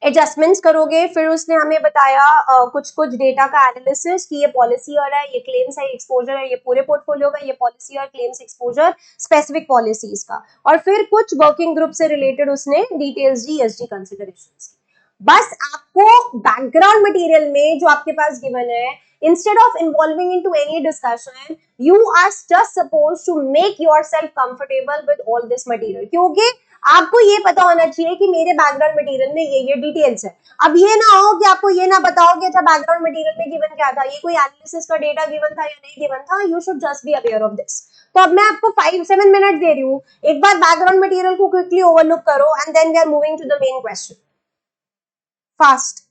एडजस्टमेंट्स करोगे, फिर उसने हमें बताया कुछ कुछ डेटा का एनालिसिस कि ये पॉलिसी ईयर है, ये क्लेम्स है, एक्सपोजर है, ये पूरे पोर्टफोलियो का, ये policy year, claims, exposure, specific policies का, और फिर कुछ वर्किंग ग्रुप से रिलेटेड उसने डिटेल्स दी एसडी कंसिडरेशंस की। बस आपको बैकग्राउंड मटेरियल में जो आपके पास गिवन है, instead of involving into any discussion, you are just supposed to make yourself comfortable with all this material, क्योंकि आपको ये पता होना चाहिए कि मेरे बैकग्राउंड मटेरियल में ये डिटेल्स है। अब ये ना हो कि आपको ये ना बताओ कि अच्छा बैकग्राउंड मटेरियल में गिवन क्या था, ये कोई एनालिसिस का डेटा गिवन था या नहीं गिवन था, you should just be aware of this. तो अब मैं आपको 5-7 मिनट दे रही हूँ, एक बार बैकग्राउंड मटेरियल को क्विकली ओवरलुक करो and then we are moving to the main question fast.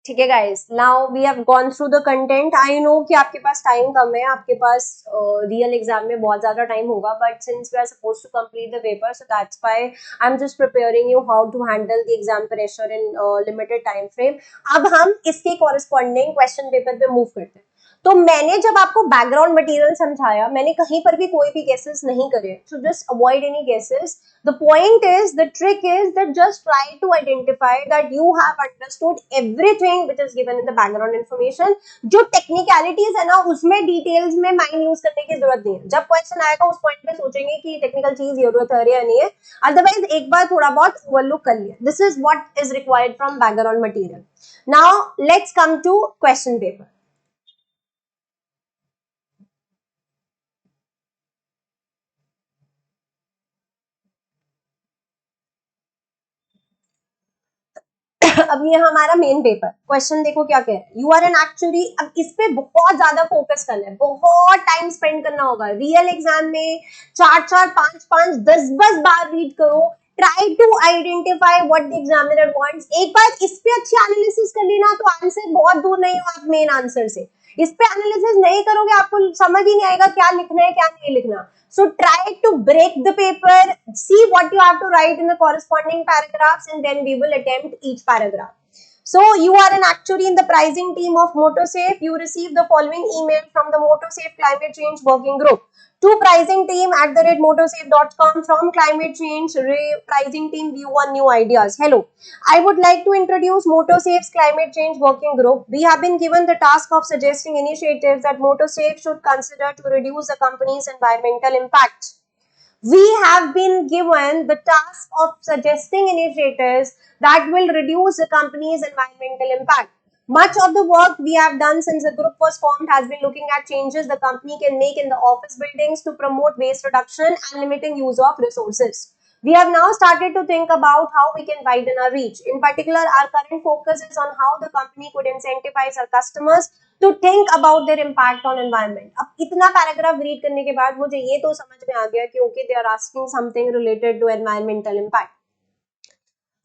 ठीक है guys, now we have gone through the content. I know कि आपके पास टाइम कम है, आपके पास रियल एग्जाम में बहुत ज्यादा टाइम होगा, but since we are suppose to complete the paper, so that's why I am just preparing you how to handle the exam pressure in limited time frame. अब हम इसके corresponding question paper पे move करते हैं। तो मैंने जब आपको बैकग्राउंड मटेरियल समझाया, मैंने कहीं पर भी कोई भी गेसेस नहीं करे, so just avoid any guesses. The point is, the trick is that just try to identify that you have understood everything which is given in the background information. जो technicalities है ना, उसमें details में mind use करने की जरूरत नहीं है। जब question आएगा उस point पे सोचेंगे कि technical चीज जरूरत है या नहीं है, otherwise एक बार थोड़ा बहुत overlook कर लिया। This is what is required from background material. Now let's come to question paper. अब ये हमारा मेन पेपर क्वेश्चन देखो क्या कह रहा है। यू आर एन एक्चुअली, अब इस पे बहुत ज्यादा फोकस करना है, बहुत टाइम स्पेंड करना होगा। रियल एग्जाम में 4 4 5 5 10 10 बार रीड करो। Try to identify what the examiner wants. एक बार इस पे अच्छा एनालिसिस कर लेना तो आंसर बहुत दूर नहीं हो आप मेन आंसर से। इस पे एनालिसिस नहीं करोगे आपको समझ ही नहीं आएगा क्या लिखना है क्या नहीं लिखना। So try to break the paper, see what you have to write in the corresponding paragraphs, and then we will attempt each paragraph. So you are an actuary in the pricing team of MotoSafe. You receive the following email from the MotoSafe Climate Change Working Group. To pricing team @motosafe.com from climate change pricing team view on new ideas. Hello, I would like to introduce MotoSafe's climate change working group. We have been given the task of suggesting initiatives that MotoSafe should consider to reduce the company's environmental impact. We have been given the task of suggesting initiatives that will reduce the company's environmental impact. Much of the work we have done since the group was formed has been looking at changes the company can make in the office buildings to promote waste reduction and limiting use of resources. We have now started to think about how we can widen our reach. In particular, our current focus is on how the company could incentivize our customers to think about their impact on environment. अब इतना paragraph read करने के बाद मुझे ये तो समझ में आ गया कि okay they are asking something related to environmental impact.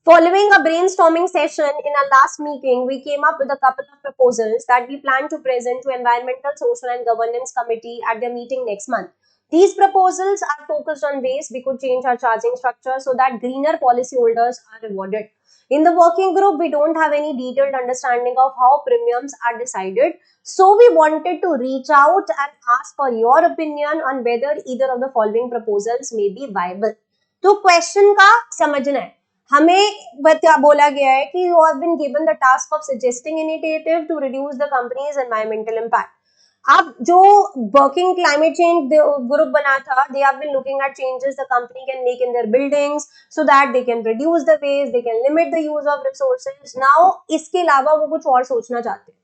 Following a brainstorming session in our last meeting, we came up with a couple of proposals that we plan to present to Environmental, Social and Governance Committee at their meeting next month. These proposals are focused on ways we could change our charging structure so that greener policyholders are rewarded. In the working group, we don't have any detailed understanding of how premiums are decided. So we wanted to reach out and ask for your opinion on whether either of the following proposals may be viable. तो question का समझना है, हमें बोला गया है कि you have been given the task of suggesting initiative to reduce the company's environmental impact. अब जो वर्किंग क्लाइमेट चेंज ग्रुप बना था, they have been looking at changes the company can make in their buildings so that they can reduce the waste, they can limit the use of resources. Now इसके अलावा वो कुछ और सोचना चाहते हैं.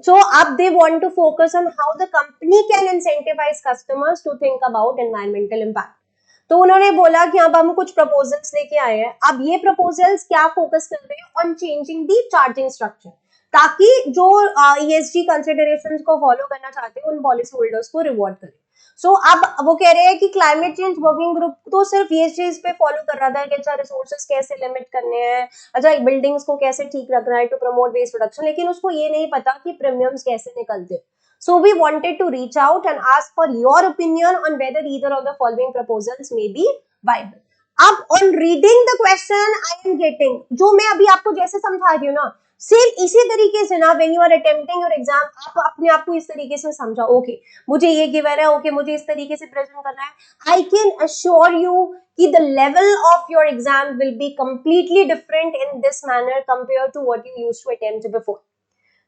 So up they want to focus on how the company can incentivize customers to think about environmental impact. तो उन्होंने बोला कि अब हम कुछ प्रपोजल्स लेके आए हैं. अब ये प्रपोजल्स क्या फोकस कर रहे हैं on changing the charging structure, ताकि जो ESG कंसिडरेशंस को फॉलो करना चाहते हैं उन पॉलिसी होल्डर्स को रिवॉर्ड करें. सो अब वो कह रहे हैं कि क्लाइमेट चेंज वर्किंग ग्रुप तो सिर्फ ये चीज पे फॉलो कर रहा था कि अच्छा रिसोर्सेज कैसे लिमिट करने हैं, अच्छा बिल्डिंग्स को कैसे ठीक रखना है टू प्रमोट वेस्ट रिडक्शन, लेकिन उसको ये नहीं पता कि प्रीमियम्स कैसे निकलते. So we wanted to reach out and ask for your opinion on whether either of the following proposals may be viable. अब on reading the question I am getting, जो मैं अभी आपको जैसे समझा रही हूँ ना, सेम इसी तरीके से ना when you are attempting your exam, आप अपने आप को इस तरीके से समझा. ओके मुझे ये गिवन है, ओके मुझे इस तरीके से प्रेजेंट करना है. I can assure you कि the level of your exam will be completely different in this manner compared to what you used to attempt before.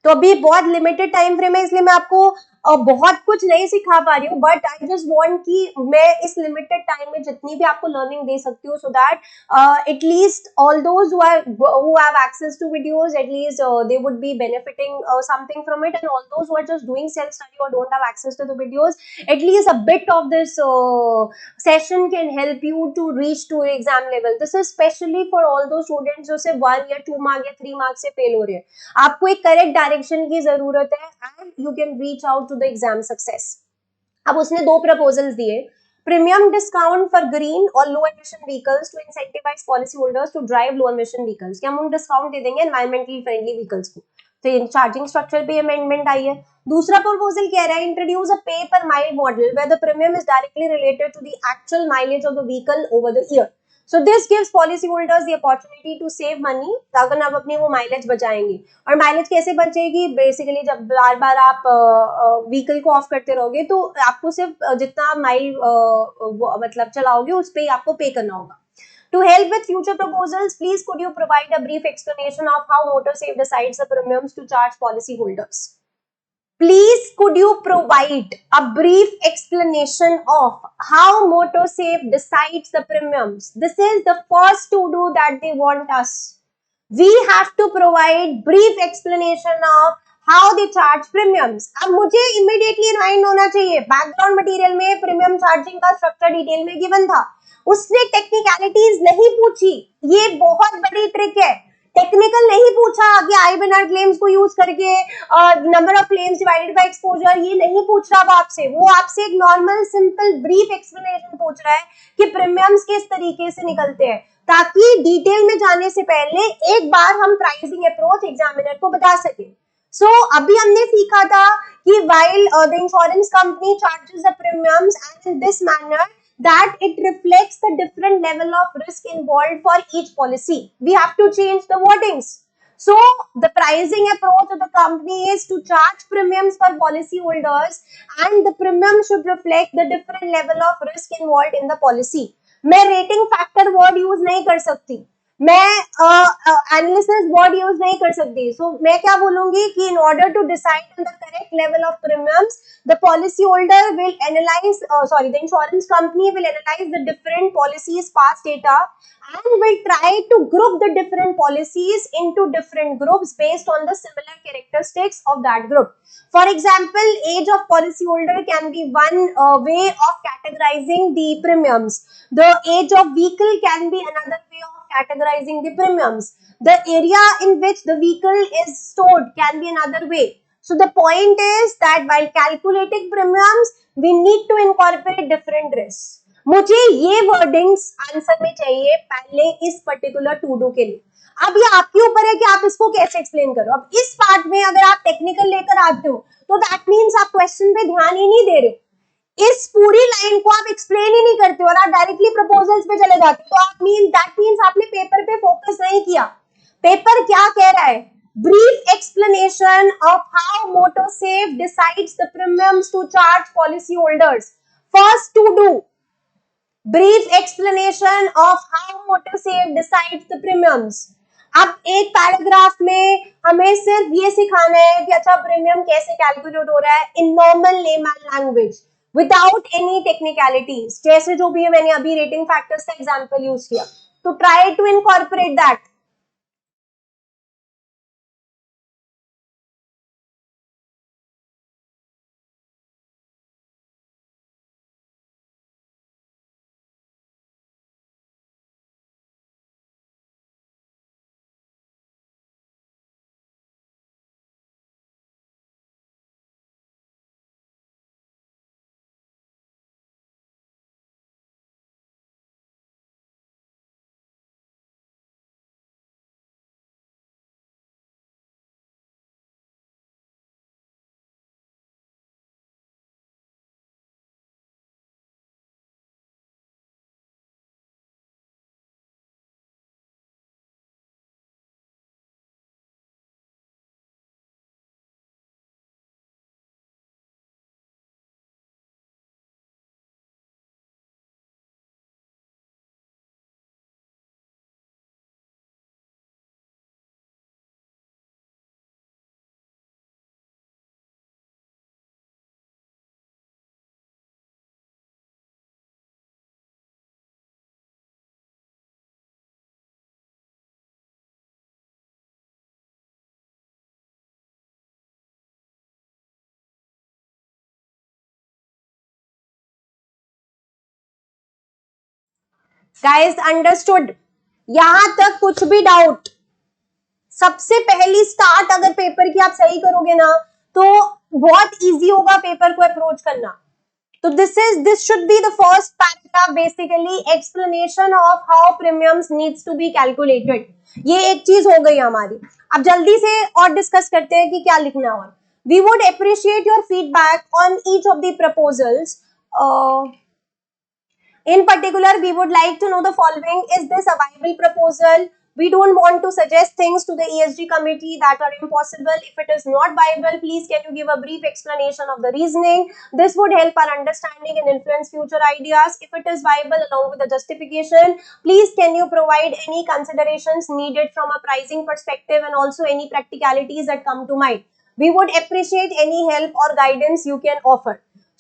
तो अभी बहुत लिमिटेड टाइम फ्रेम है, इसलिए मैं आपको बहुत कुछ नहीं सिखा पा रही हूँ, बट आई जस्ट वांट कि मैं इस लिमिटेड टाइम में जितनी भी आपको लर्निंग दे सकती हूँ, so that at least all those who have access to videos, at least they would be benefiting something from it, and all those who are just doing self study or don't have access to the videos, at least a bit of this session can help you to reach to exam level. This is especially for all those students जो सिर्फ 1 या 2 mark या 3 mark से fail हो रहे हैं. आपको एक करेक्ट डायरेक्शन की जरूरत है and you can reach out to the exam success. अब उसने 2 प्रपोजल्स दिए. प्रीमियम डिस्काउंट फॉर ग्रीन और low emission vehicles to incentivise policy holders to drive low emission vehicles. क्या हम डिस्काउंट दे देंगे एनवायरमेंटली फ्रेंडली व्हीकल्स को. चार्जिंग स्ट्रक्चर पे अमेंडमेंट आई है। दूसरा प्रपोजल कह रहा है introduce a pay per mile model where the premium is directly related to the actual mileage of the vehicle over the year. So this gives policy holders the opportunity to save money, अगर आप अपनी वो mileage बचाएंगे। और mileage कैसे बचेगी? Basically जब बार बार आप व्हीकल को ऑफ करते रहोगे तो आपको सिर्फ जितना माइल मतलब चलाओगे उस पे आपको पे करना होगा। To help with future proposals, please could you provide a brief explanation of how MotorSafe decides the premiums to charge policyholders? Please could you provide a brief explanation of how MotorSafe decides the premiums? This is the first to do that they want us. We have to provide brief explanation of how they charge premiums. अब मुझे immediately remind होना चाहिए, background material में premium charging का structure detail में given था, उसने technicalities नहीं पूछी। ये बहुत बड़ी ट्रिक है, टेक्निकल नहीं पूछा कि आईबीआर क्लेम्स को यूज करके number of claims divided by exposure, ये नहीं पूछ रहा वो आपसे एक नॉर्मल सिंपल ब्रीफ एक्सप्लेनेशन पूछ रहा है कि प्रीमियम्स किस तरीके से निकलते हैं, ताकि डिटेल में जाने से पहले एक बार हम प्राइसिंग अप्रोच एग्जामिनर को बता सके। सो अभी हमने सीखा था कि while the insurance company charges the premiums and in this manner that it reflects the different level of risk involved for each policy. We have to change the wordings. So the pricing approach of the company is to charge premiums for policy holders and the premium should reflect the different level of risk involved in the policy. मैं rating factor word use नहीं कर सकती, मैं analysis word use नहीं कर सकती। सो मैं क्या बोलूंगी कि in order to decide on the correct level of premiums the policy holder will analyse the insurance company will analyse the different policies past data and will try to group the different policies into different groups based on the similar characteristics of that group. For example, age of policyholder can be one way of categorizing the premiums. The age of vehicle can be another way of categorizing the premiums. The area in which the vehicle is stored can be another way. So the point is that while calculating premiums, we need to incorporate different risks. मुझे ये wordings answer में चाहिए पहले इस particular to do के लिए। अब ये आपके ऊपर है कि आप इसको कैसे एक्सप्लेन करो। अब इस पार्ट में अगर आप टेक्निकल लेकर आते हो तो दैट मीन्स आप क्वेश्चन पे ध्यान ही नहीं दे रहे हो, इस पूरी लाइन को आप एक्सप्लेन ही नहीं करते हो और आप डायरेक्टली प्रपोजल्स पे चले जाते हो, तो आप दैट मीन्स आपने पेपर पे फोकस नहीं किया। पेपर क्या कह रहा है? Brief explanation of how MotorSafe decides the premiums to charge policyholders. First to do, brief explanation of how MotorSafe decides the premiums. अब एक पैराग्राफ में हमें सिर्फ ये सिखाना है कि अच्छा प्रीमियम कैसे कैलकुलेट हो रहा है in normal layman language without any technicalities, जैसे जो भी है मैंने अभी रेटिंग फैक्टर्स का एग्जांपल यूज किया, तो try to incorporate that. Guys understood? यहां तक कुछ भी डाउट? सबसे पहली स्टार्ट अगर पेपर की आप सही करोगे ना तो बहुत इजी होगा पेपर को अप्रोच करना। तो this should be the first paragraph, basically explanation of how premiums needs to be calculated. ये एक चीज हो गई हमारी. अब जल्दी से और डिस्कस करते हैं कि क्या लिखना है. और we would appreciate your feedback on each of the proposals. In particular, we would like to know the following: is this a viable proposal? We don't want to suggest things to the ESG committee that are impossible. If it is not viable, please can you give a brief explanation of the reasoning? This would help our understanding and influence future ideas. If it is viable along with the justification, please can you provide any considerations needed from a pricing perspective and also any practicalities that come to mind. We would appreciate any help or guidance you can offer.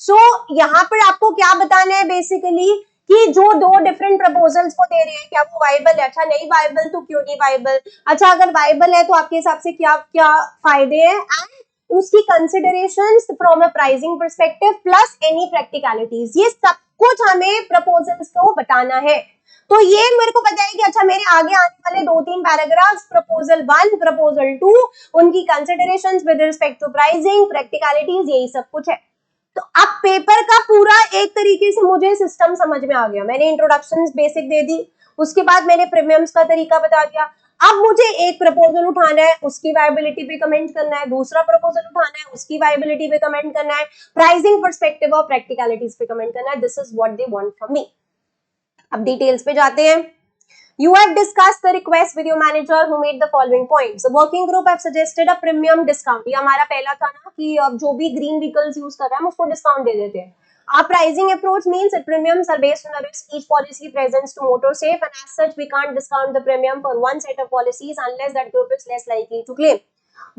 So, यहाँ पर आपको क्या बताना है basically कि जो दो different proposals को दे रहे हैं, क्या वो वाइबल है? अच्छा नहीं वाइबल तो क्यों नहीं वाइबल? अच्छा अगर वाइबल है तो आपके हिसाब से क्या क्या फायदे हैं एंड उसकी considerations from a pricing perspective plus any practicalities, ये सब कुछ हमें प्रपोजल्स को बताना है. तो ये मेरे को पता है कि अच्छा मेरे आगे आने वाले 2-3 पैराग्राफ्स प्रपोजल 1, प्रपोजल 2, उनकी considerations with respect to pricing, practicalities, यही सब कुछ है. तो अब पेपर का पूरा एक तरीके से मुझे सिस्टम समझ में आ गया. मैंने इंट्रोडक्शंस बेसिक दे दी, उसके बाद मैंने प्रीमियम्स का तरीका बता दिया. अब मुझे एक प्रपोजल उठाना है, उसकी वायबिलिटी पे कमेंट करना है, दूसरा प्रपोजल उठाना है, उसकी वायबिलिटी पे कमेंट करना है, प्राइसिंग पर्सपेक्टिव और प्रैक्टिकलिटीज पे कमेंट करना है. This is what they want from me. अब डिटेल्स पे जाते हैं. You have discussed the request with your manager who made the following points. The working group have suggested a premium discount. ये हमारा पहला था ना कि अब जो भी green vehicles use कर रहा है हम उसको discount दे देते हैं. Our pricing approach means that premiums are based on the risk each policy presents to MotorSafe, and as such we can't discount the premium for one set of policies unless that group is less likely to claim.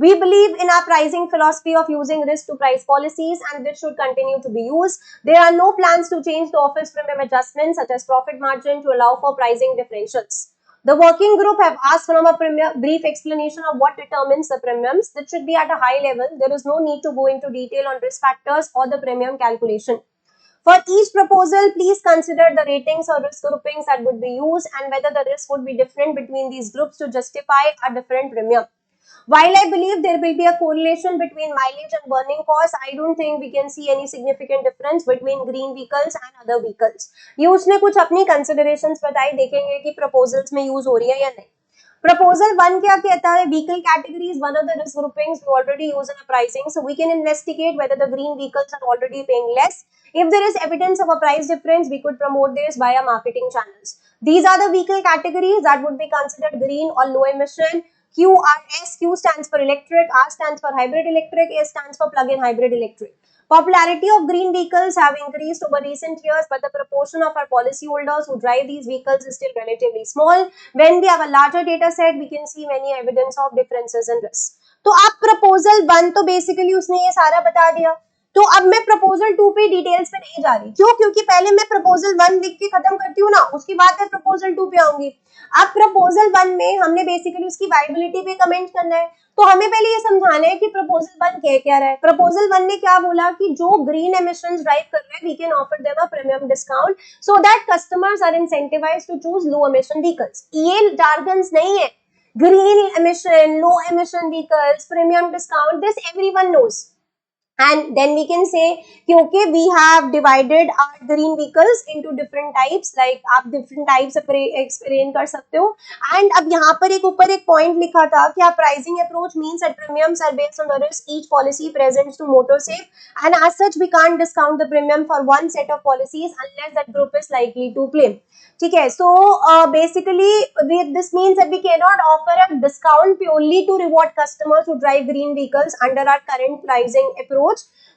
We believe in our pricing philosophy of using risk to price policies, and this should continue to be used. There are no plans to change the office premium adjustments such as profit margin to allow for pricing differentials. The working group have asked for a brief explanation of what determines the premiums. This should be at a high level. There is no need to go into detail on risk factors or the premium calculation. For each proposal, please consider the ratings or risk groupings that would be used and whether the risk would be different between these groups to justify a different premium. While I believe there will be a correlation between mileage and burning costs, I don't think we can see any significant difference between green vehicles and other vehicles. ये उसने कुछ अपनी considerations बताई, देखेंगे कि proposals में use हो रही है या नहीं. Proposal 1 क्या कहता है? Vehicle category is one of the risk groupings we already use in a pricing, so we can investigate whether the green vehicles are already paying less. If there is evidence of a price difference, we could promote this via marketing channels. These are the vehicle categories that would be considered green or low emission. QRS, Q stands for electric, R stands for hybrid electric, A stands for plug-in hybrid electric. Popularity of green vehicles have increased over recent years, but the proportion of our policyholders who drive these vehicles is still relatively small. When we have a larger data set, we can see many evidence of differences in risk. तो अब proposal 1 तो basically उसने ये सारा बता दिया. तो अब मैं प्रपोजल 2 पे डिटेल्स पे नहीं जा रही. क्यों? क्योंकि पहले मैं प्रपोजल 1 लिख के खत्म करती हूँ ना, उसके बाद मैं प्रपोजल 2 पे आऊंगी. अब प्रपोजल 1 में हमने बेसिकली उसकी वायबिलिटी पे कमेंट करना है, तो हमें पहले ये समझाना है कि प्रपोजल 1 कह क्या रहा है. प्रपोजल 1 ने क्या बोला कि जो ग्रीन एमिशंस ड्राइव कर रहे हैं, we can offer them a premium discount so that customers are incentivised to choose low emission vehicles. ये जार्गन्स नहीं है. Green emission, low emission vehicles, premium discount, this everyone knows. And then we can say कि okay, we have divided our green vehicles into different types. Like आप different types explain कर सकते हो. And अब यहाँ पर एक ऊपर एक point लिखा था कि our pricing approach means that premiums are based on the risk each policy presents to MotorSafe, and as such we can't discount the premium for one set of policies unless that group is likely to claim. ठीक है. So basically this means that we cannot offer a discount purely to reward customers who drive green vehicles under our current pricing approach.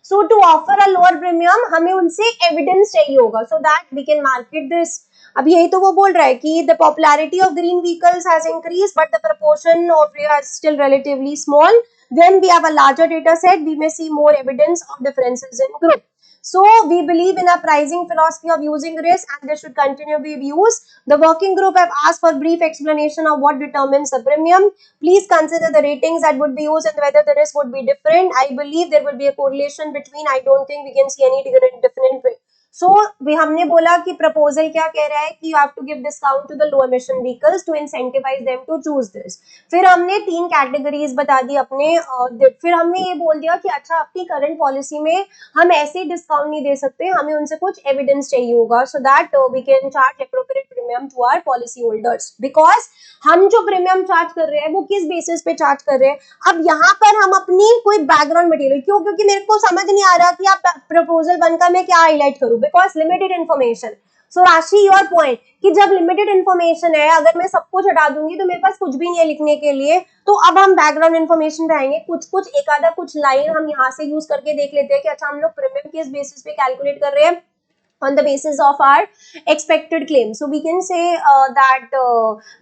So to offer a lower premium, हमें उनसे evidence चाहिए होगा so that we can market this. अब यही तो वो बोल रहा है कि the popularity of green vehicles has increased, but the proportion of it is still relatively small. When we have a larger data set, we may see more evidence of differences in group. So we believe in a pricing philosophy of using risk, and this should continue to be used. The working group have asked for brief explanation of what determines the premium. Please consider the ratings that would be used and whether the risk would be different. I believe there will be a correlation between. I don't think we can see any definite सो हमने बोला कि proposal क्या कह रहा है कि you have to give discount to the low emission vehicles to incentivise them to choose this. फिर हमने 3 कैटेगरीज बता दी अपने, फिर हमने ये बोल दिया कि अच्छा अपनी करंट पॉलिसी में हम ऐसे डिस्काउंट नहीं दे सकते, हमें उनसे कुछ एविडेंस चाहिए होगा so that we can charge appropriate premium to our policy holders, because हम जो प्रीमियम चार्ज कर रहे हैं वो किस बेसिस पे चार्ज कर रहे हैं। अब यहाँ पर हम अपनी कोई बैकग्राउंड मटेरियल, क्यों, क्योंकि मेरे को समझ नहीं आ रहा कि आप प्रपोजल बनकर मैं क्या हाईलाइट करूं, बिकॉज लिमिटेड इन्फॉर्मेशन। सो राशि योर पॉइंट कि जब लिमिटेड इन्फॉर्मेशन है, अगर मैं सब कुछ हटा दूंगी तो मेरे पास कुछ भी नहीं है लिखने के लिए, तो अब हम बैकग्राउंड इन्फॉर्मेशन पे आएंगे, कुछ कुछ एक आधा कुछ लाइन हम यहाँ से यूज करके देख लेते हैं कि अच्छा हम लोग प्रीमियम किस बेसिस पे कैलकुलेट कर रहे हैं, on the basis of our expected claim. So we can say that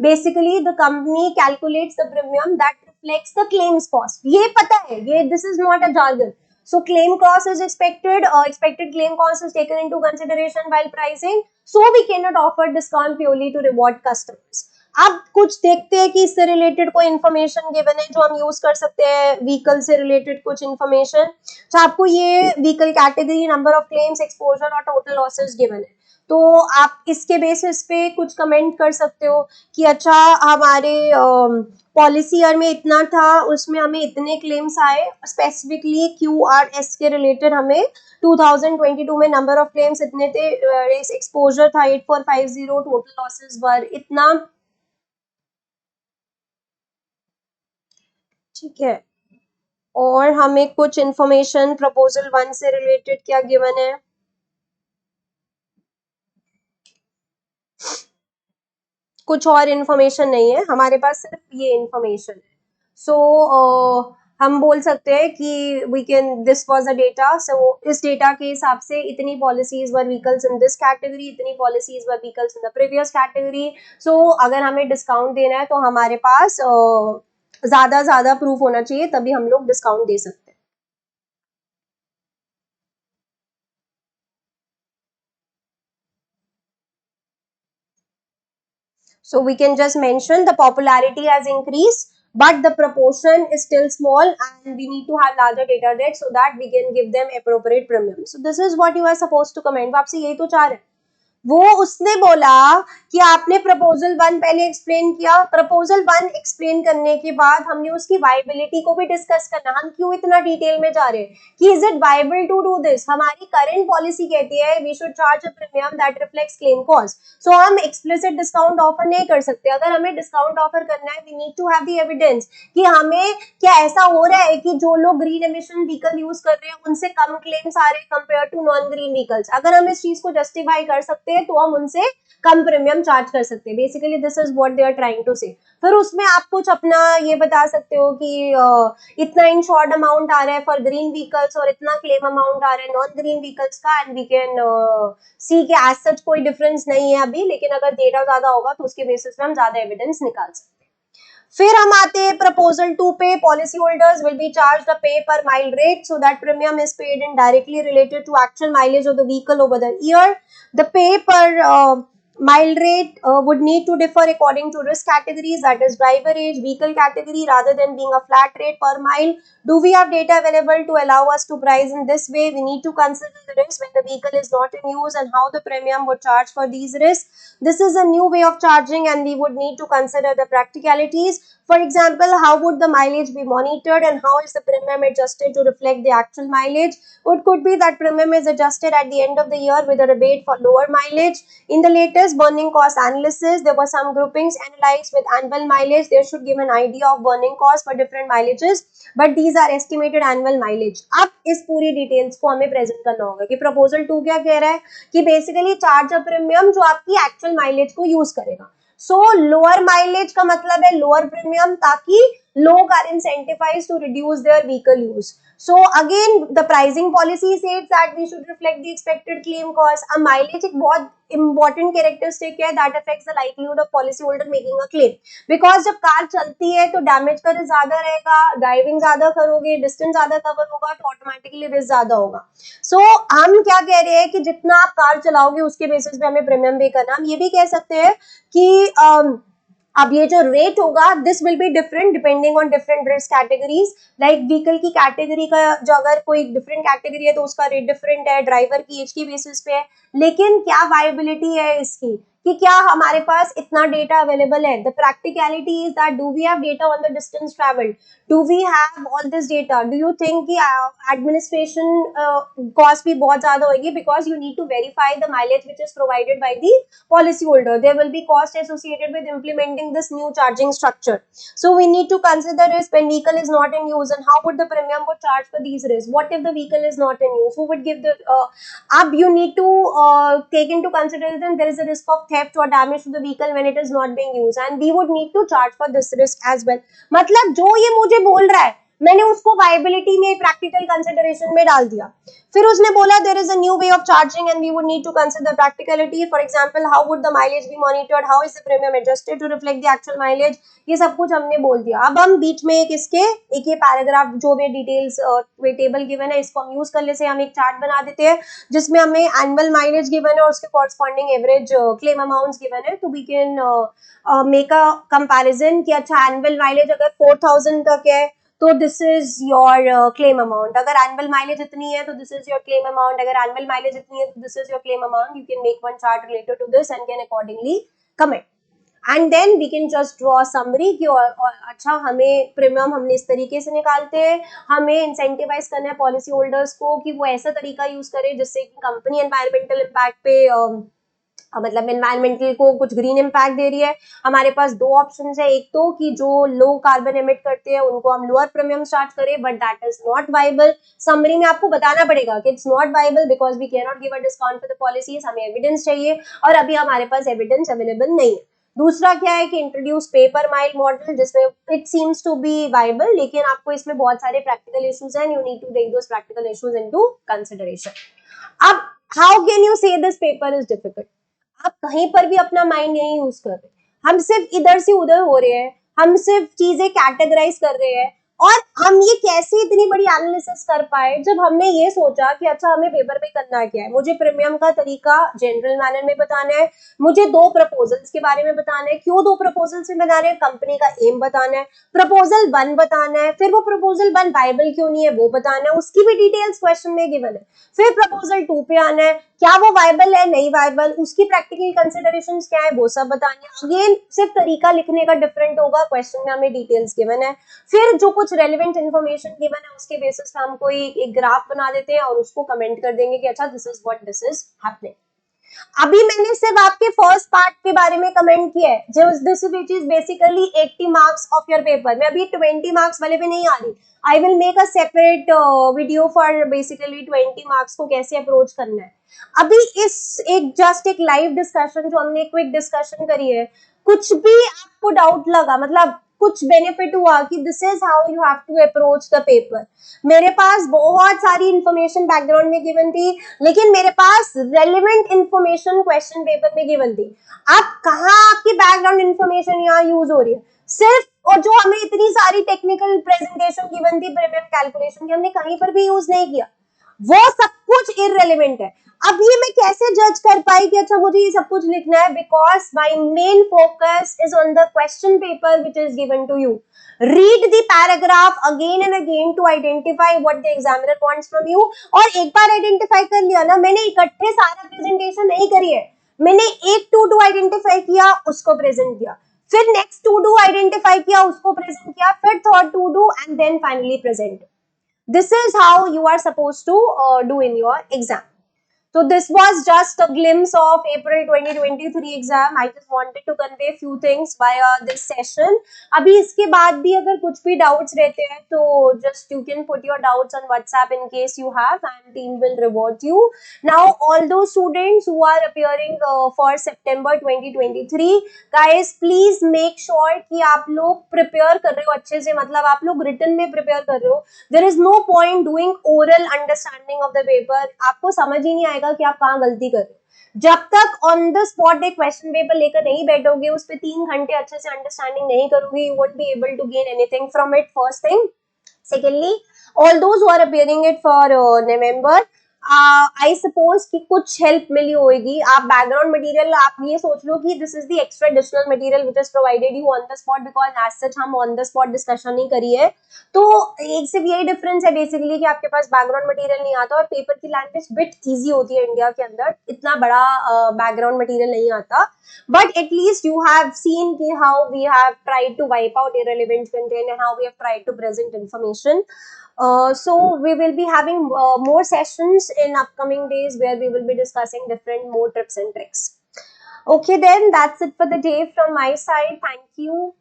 basically the company calculates the premium that reflects the claims cost. ये पता है, ये this is not a jargon. So claim cost is expected, expected claim cost is taken into consideration while pricing. So we cannot offer discount purely to reward customers. अब कुछ देखते हैं कि इससे रिलेटेड कोई इन्फॉर्मेशन गिवन है जो हम यूज कर सकते हैं, व्हीकल से रिलेटेड कुछ इन्फॉर्मेशन। तो आपको ये vehicle category, number of claims, exposure और टोटल लॉसेस गिवन है, तो आप इसके बेसिस पे कुछ कमेंट कर सकते हो कि अच्छा हमारे पॉलिसी ईयर में इतना था, उसमें हमें इतने क्लेम्स आए, स्पेसिफिकली QRS के रिलेटेड हमें 2022 में नंबर ऑफ क्लेम्स इतने थे, एक्सपोजर था 8450, टोटल लॉसेस वर इतना, ठीक है। और हमें कुछ इंफॉर्मेशन प्रपोजल 1 से रिलेटेड क्या गिवन है, कुछ और इंफॉर्मेशन नहीं है हमारे पास, सिर्फ ये इंफॉर्मेशन है। सो हम बोल सकते हैं कि we can, this was a data, so इस डेटा के हिसाब से इतनी policies were vehicles in this category, इतनी policies were vehicles in the previous category. So अगर हमें डिस्काउंट देना है तो हमारे पास ज्यादा प्रूफ होना चाहिए, तभी हम लोग डिस्काउंट दे सकते हैं। So we can just mention the popularity has increased, but the proportion is still small, and we need to have larger data sets so that we can give them appropriate premium. So this is what you are supposed to comment. वो आपसे यही तो चाह रहे हैं। वो उसने बोला कि आपने प्रपोजल 1 पहले एक्सप्लेन किया, प्रपोजल 1 एक्सप्लेन करने के बाद हमने उसकी वाइबिलिटी को भी डिस्कस करना। हम क्यों इतना डिटेल में जा रहे हैं कि is it viable to do this, हमारी करंट पॉलिसी कहती है we should charge a premium that reflects claim cost. So हम एक्सप्लिसिट डिस्काउंट ऑफर नहीं कर सकते। अगर हमें डिस्काउंट ऑफर करना है, we need to have the evidence कि हमें क्या ऐसा हो रहा है कि जो लोग ग्रीन एमिशन व्हीकल यूज कर रहे हैं उनसे कम क्लेम्स आ रहे हैं compare to non green vehicles. अगर हम इस चीज को जस्टिफाई कर सकते हैं तो हम उनसे कम प्रीमियम चार्ज कर सकते हैं। Basically this is what they are trying to say. फिर उसमें आप कुछ अपना ये बता सकते हो कि इतना इंश्योर्ड अमाउंट आ रहा है फॉर ग्रीन व्हीकल्स और इतना क्लेम अमाउंट आ रहा है नॉन ग्रीन व्हीकल्स का, एंड वी कैन सी के एज सच कोई डिफरेंस नहीं है अभी, लेकिन अगर डेटा ज्यादा होगा तो उसके बेसिस पे हम ज्यादा एविडेंस निकाल सकते हैं। फिर हम आते हैं प्रपोजल 2 पे, policy holders will be charged a pay per mile rate so that premium is paid in directly related to actual mileage of the vehicle over the year. The pay per mile rate would need to differ according to risk categories, that is driver age, vehicle category, rather than being a flat rate per mile. Do we have data available to allow us to price in this way? We need to consider the risk when the vehicle is not in use and how the premium would charge for these risks. This is a new way of charging and we would need to consider the practicalities. For example, how would the mileage be monitored and how is the premium adjusted to reflect the actual mileage? It could be that premium is adjusted at the end of the year with a rebate for lower mileage. In the latest burning cost analysis, there were some groupings analyzed with annual mileage. They should give an idea of burning cost for different mileages, but these are estimated annual mileage. अब इस पूरी details को हमें present करना होगा कि proposal 2 क्या कह रहा है कि बेसिकली चार्ज अ प्रीमियम जो आपकी एक्चुअल माइलेज को यूज करेगा। सो लोअर माइलेज का मतलब है लोअर प्रीमियम, ताकि लोग are incentivised to reduce their vehicle use. So again, the pricing policy says that we should reflect the expected claim cost. A mileage एक बहुत important characteristic है that affects the likelihood of policy holder making a claim. Because जब car चलती है तो damage का risk ज्यादा रहेगा, ड्राइविंग ज्यादा करोगे, डिस्टेंस ज्यादा कवर होगा तो ऑटोमेटिकली रिस्क ज्यादा होगा। सो हम क्या कह रहे हैं कि जितना आप कार चलाओगे उसके बेसिस पे हमें प्रीमियम पे करना। हम ये भी कह सकते हैं कि अब ये जो रेट होगा this will be different depending on different risk categories, like vehicle की कैटेगरी का जो अगर कोई डिफरेंट कैटेगरी है तो उसका रेट डिफरेंट है, ड्राइवर की एज की बेसिस पे है, लेकिन क्या वायबिलिटी है इसकी कि क्या हमारे पास इतना डेटा अवेलेबल है। The practicality is that do we have data on the distance travelled, do we have all this data, do you think कि एडमिनिस्ट्रेशन कॉस्ट भी बहुत ज्यादा होगी because you need to verify the mileage which is provided by the policy holder, there will be cost associated with implementing this new charging structure, so we need to consider risk when vehicle is not in use, and how would the premium would charge for these risks, what if the vehicle is not in use, who would give the up you need to take into consideration there is a risk of theft or damage to the vehicle when it is not being used, and we would need to charge for this risk as well। मतलब जो ये मुझे बोल रहा है मैंने उसको viability में प्रैक्टिकल कंसिडरेशन में डाल दिया। फिर उसने बोला there is a new way of charging and we would need to consider practicality, for example how would the mileage be monitored, how is the premium adjusted to reflect the actual mileage, ये सब कुछ हमने बोल दिया। अब हम बीच में एक ये पैराग्राफ जो भी डिटेल्स वे टेबल गिवन है इसको हम यूज कर लेते हैं, हम एक चार्ट बना देते हैं जिसमें हमें एनुअल माइलेज गिवन है और उसके corresponding average claim amounts given है, तो we can make a comparison कि अच्छा एनुअल माइलेज अगर 4000 तक है तो this is your claim amount, अगर एनुअल माइलेज इतनी है तो this is your claim amount, अगर एनुअल माइलेज इतनी है तो this is your claim amount, you can make one chart related to this and can accordingly comment, and then we can just draw summary कि अच्छा हमें premium हमने इस तरीके से निकालते हैं, हमें इंसेंटिवाइज करना है पॉलिसी होल्डर्स को कि वो ऐसा तरीका यूज करे जिससे कि कंपनी एनवायरमेंटल इम्पैक्ट पे मतलब एनवायरमेंटल को कुछ ग्रीन इम्पैक्ट दे रही है। हमारे पास दो ऑप्शन है, एक तो कि जो लो कार्बन एमिट करते हैं उनको हम लोअर प्रीमियम चार्ज करें, but that is not viable. Summary में आपको बताना पड़ेगा कि it's not viable because we can not give a discount for the policies, हमें एविडेंस चाहिए और अभी हमारे पास एविडेंस अवेलेबल नहीं है। दूसरा क्या है कि इंट्रोड्यूस पेपर माइल मॉडल जिसमें it seems to be viable, लेकिन आपको इसमें बहुत सारे प्रैक्टिकल इश्यूज हैं, you need to take those practical issues into consideration. अब how can you say this paper is difficult, आप कहीं पर भी अपना माइंड नहीं यूज कर रहे, हम सिर्फ इधर से उधर हो रहे हैं, हम सिर्फ चीजें कैटेगराइज कर रहे हैं, और हम ये कैसे इतनी बड़ी एनालिसिस कर पाए जब हमने ये सोचा कि अच्छा हमें पेपर पे करना क्या है, मुझे प्रीमियम का तरीका जनरल मैनर में बताना है, मुझे दो प्रपोजल्स के बारे में बताना है, क्यों दो प्रपोजल्स में बताना है, कंपनी का एम बताना है, प्रपोजल 1 बताना है, फिर वो प्रपोजल 1 वाइबल क्यों नहीं है वो बताना है, उसकी भी डिटेल्स क्वेश्चन में गिवन है, फिर प्रपोजल 2 पे आना है, क्या वो वाइबल है नहीं वाइबल, उसकी प्रैक्टिकल कंसिडरेशंस क्या है वो सब बताने। अगेन सिर्फ तरीका लिखने का डिफरेंट होगा, क्वेश्चन में हमें डिटेल्स गिवन है, फिर जो कुछ रेलेवेंट इन्फॉर्मेशन गिवन है उसके बेसिस पे हम कोई एक ग्राफ बना देते हैं और उसको कमेंट कर देंगे कि अच्छा this is what this is happening. अभी मैंने सिर्फ आपके फर्स्ट पार्ट के बारे में कमेंट किया है जो this which is basically 80 marks of your paper, मैं अभी 20 मार्क्स वाले पे नहीं आ रही, I will make a separate video for basically 20 marks को कैसे अप्रोच करना है। अभी इस एक जस्ट एक लाइव डिस्कशन जो हमने क्विक डिस्कशन करी है, कुछ भी आपको डाउट लगा, मतलब कुछ बेनिफिट हुआ कि this is how you have to approach the paper, मेरे पास बहुत सारी इंफॉर्मेशन बैकग्राउंड में गिवन थी लेकिन मेरे पास रेलेवेंट इंफॉर्मेशन क्वेश्चन पेपर में गिवन थी। अब कहाँ आपकी बैकग्राउंड इंफॉर्मेशन यहाँ यूज हो रही है सिर्फ, और जो हमें इतनी सारी टेक्निकल प्रेजेंटेशन गिवन थी प्रीमियम कैलकुलेशन की हमने कहीं पर भी यूज नहीं किया, वो सब कुछ इररेलेवेंट है। अब ये मैं कैसे जज कर पाई कि अच्छा मुझे ये सब कुछ लिखना है, because my main focus is on the question paper which is given to you, read the paragraph again and again to identify what the examiner wants from you, और एक बार आइडेंटिफाई कर लिया ना, मैंने इकट्ठे सारा प्रेजेंटेशन नहीं करी है, मैंने एक टू डू आइडेंटिफाई किया उसको प्रेजेंट किया, फिर नेक्स्ट टू डू आइडेंटिफाई किया उसको प्रेजेंट किया, फिर third to do and then finally present. This is how you are supposed to do in your exam. So this was just a glimpse of April 2023 exam. I just wanted to convey few things via this session. अभी इसके बाद भी अगर कुछ भी doubts रहते हैं तो just you can put your doubts on WhatsApp in case you have, and team will reward you. Now all those students who are appearing for September 2023, guys please make sure कि आप लोग prepare कर रहे हो अच्छे से, मतलब आप लोग written में prepare कर रहे हो। There is no point doing oral understanding of the paper, आपको समझ ही नहीं आएगा कि आप कहाँ गलती कर रहे हो जब तक ऑन द स्पॉट एक क्वेश्चन पेपर लेकर नहीं बैठोगे, उस पे 3 घंटे अच्छे से अंडरस्टैंडिंग नहीं करोगे, you won't be able to gain anything from it, first thing. Secondly, all those who are appearing it for November, I suppose कि कुछ हेल्प मिली होगी. आप बैकग्राउंड मटेरियल आप ये सोच लो कि this is the extra additional material which is provided you on the spot, because as such हम ऑन द स्पॉट डिस्कशन नहीं करी है. तो एक सिर्फ यही डिफरेंस है बेसिकली कि आपके पास बैकग्राउंड मटेरियल नहीं आता और पेपर की लैंग्वेज बिट इजी होती है. इंडिया के अंदर इतना बड़ा बैकग्राउंड मटेरियल नहीं आता, but at least you have seen ki how we have tried to wipe out irrelevant content and how we have tried to present information. So we will be having more sessions in upcoming days where we will be discussing different more tips and tricks. Okay, then that's it for the day from my side. Thank you.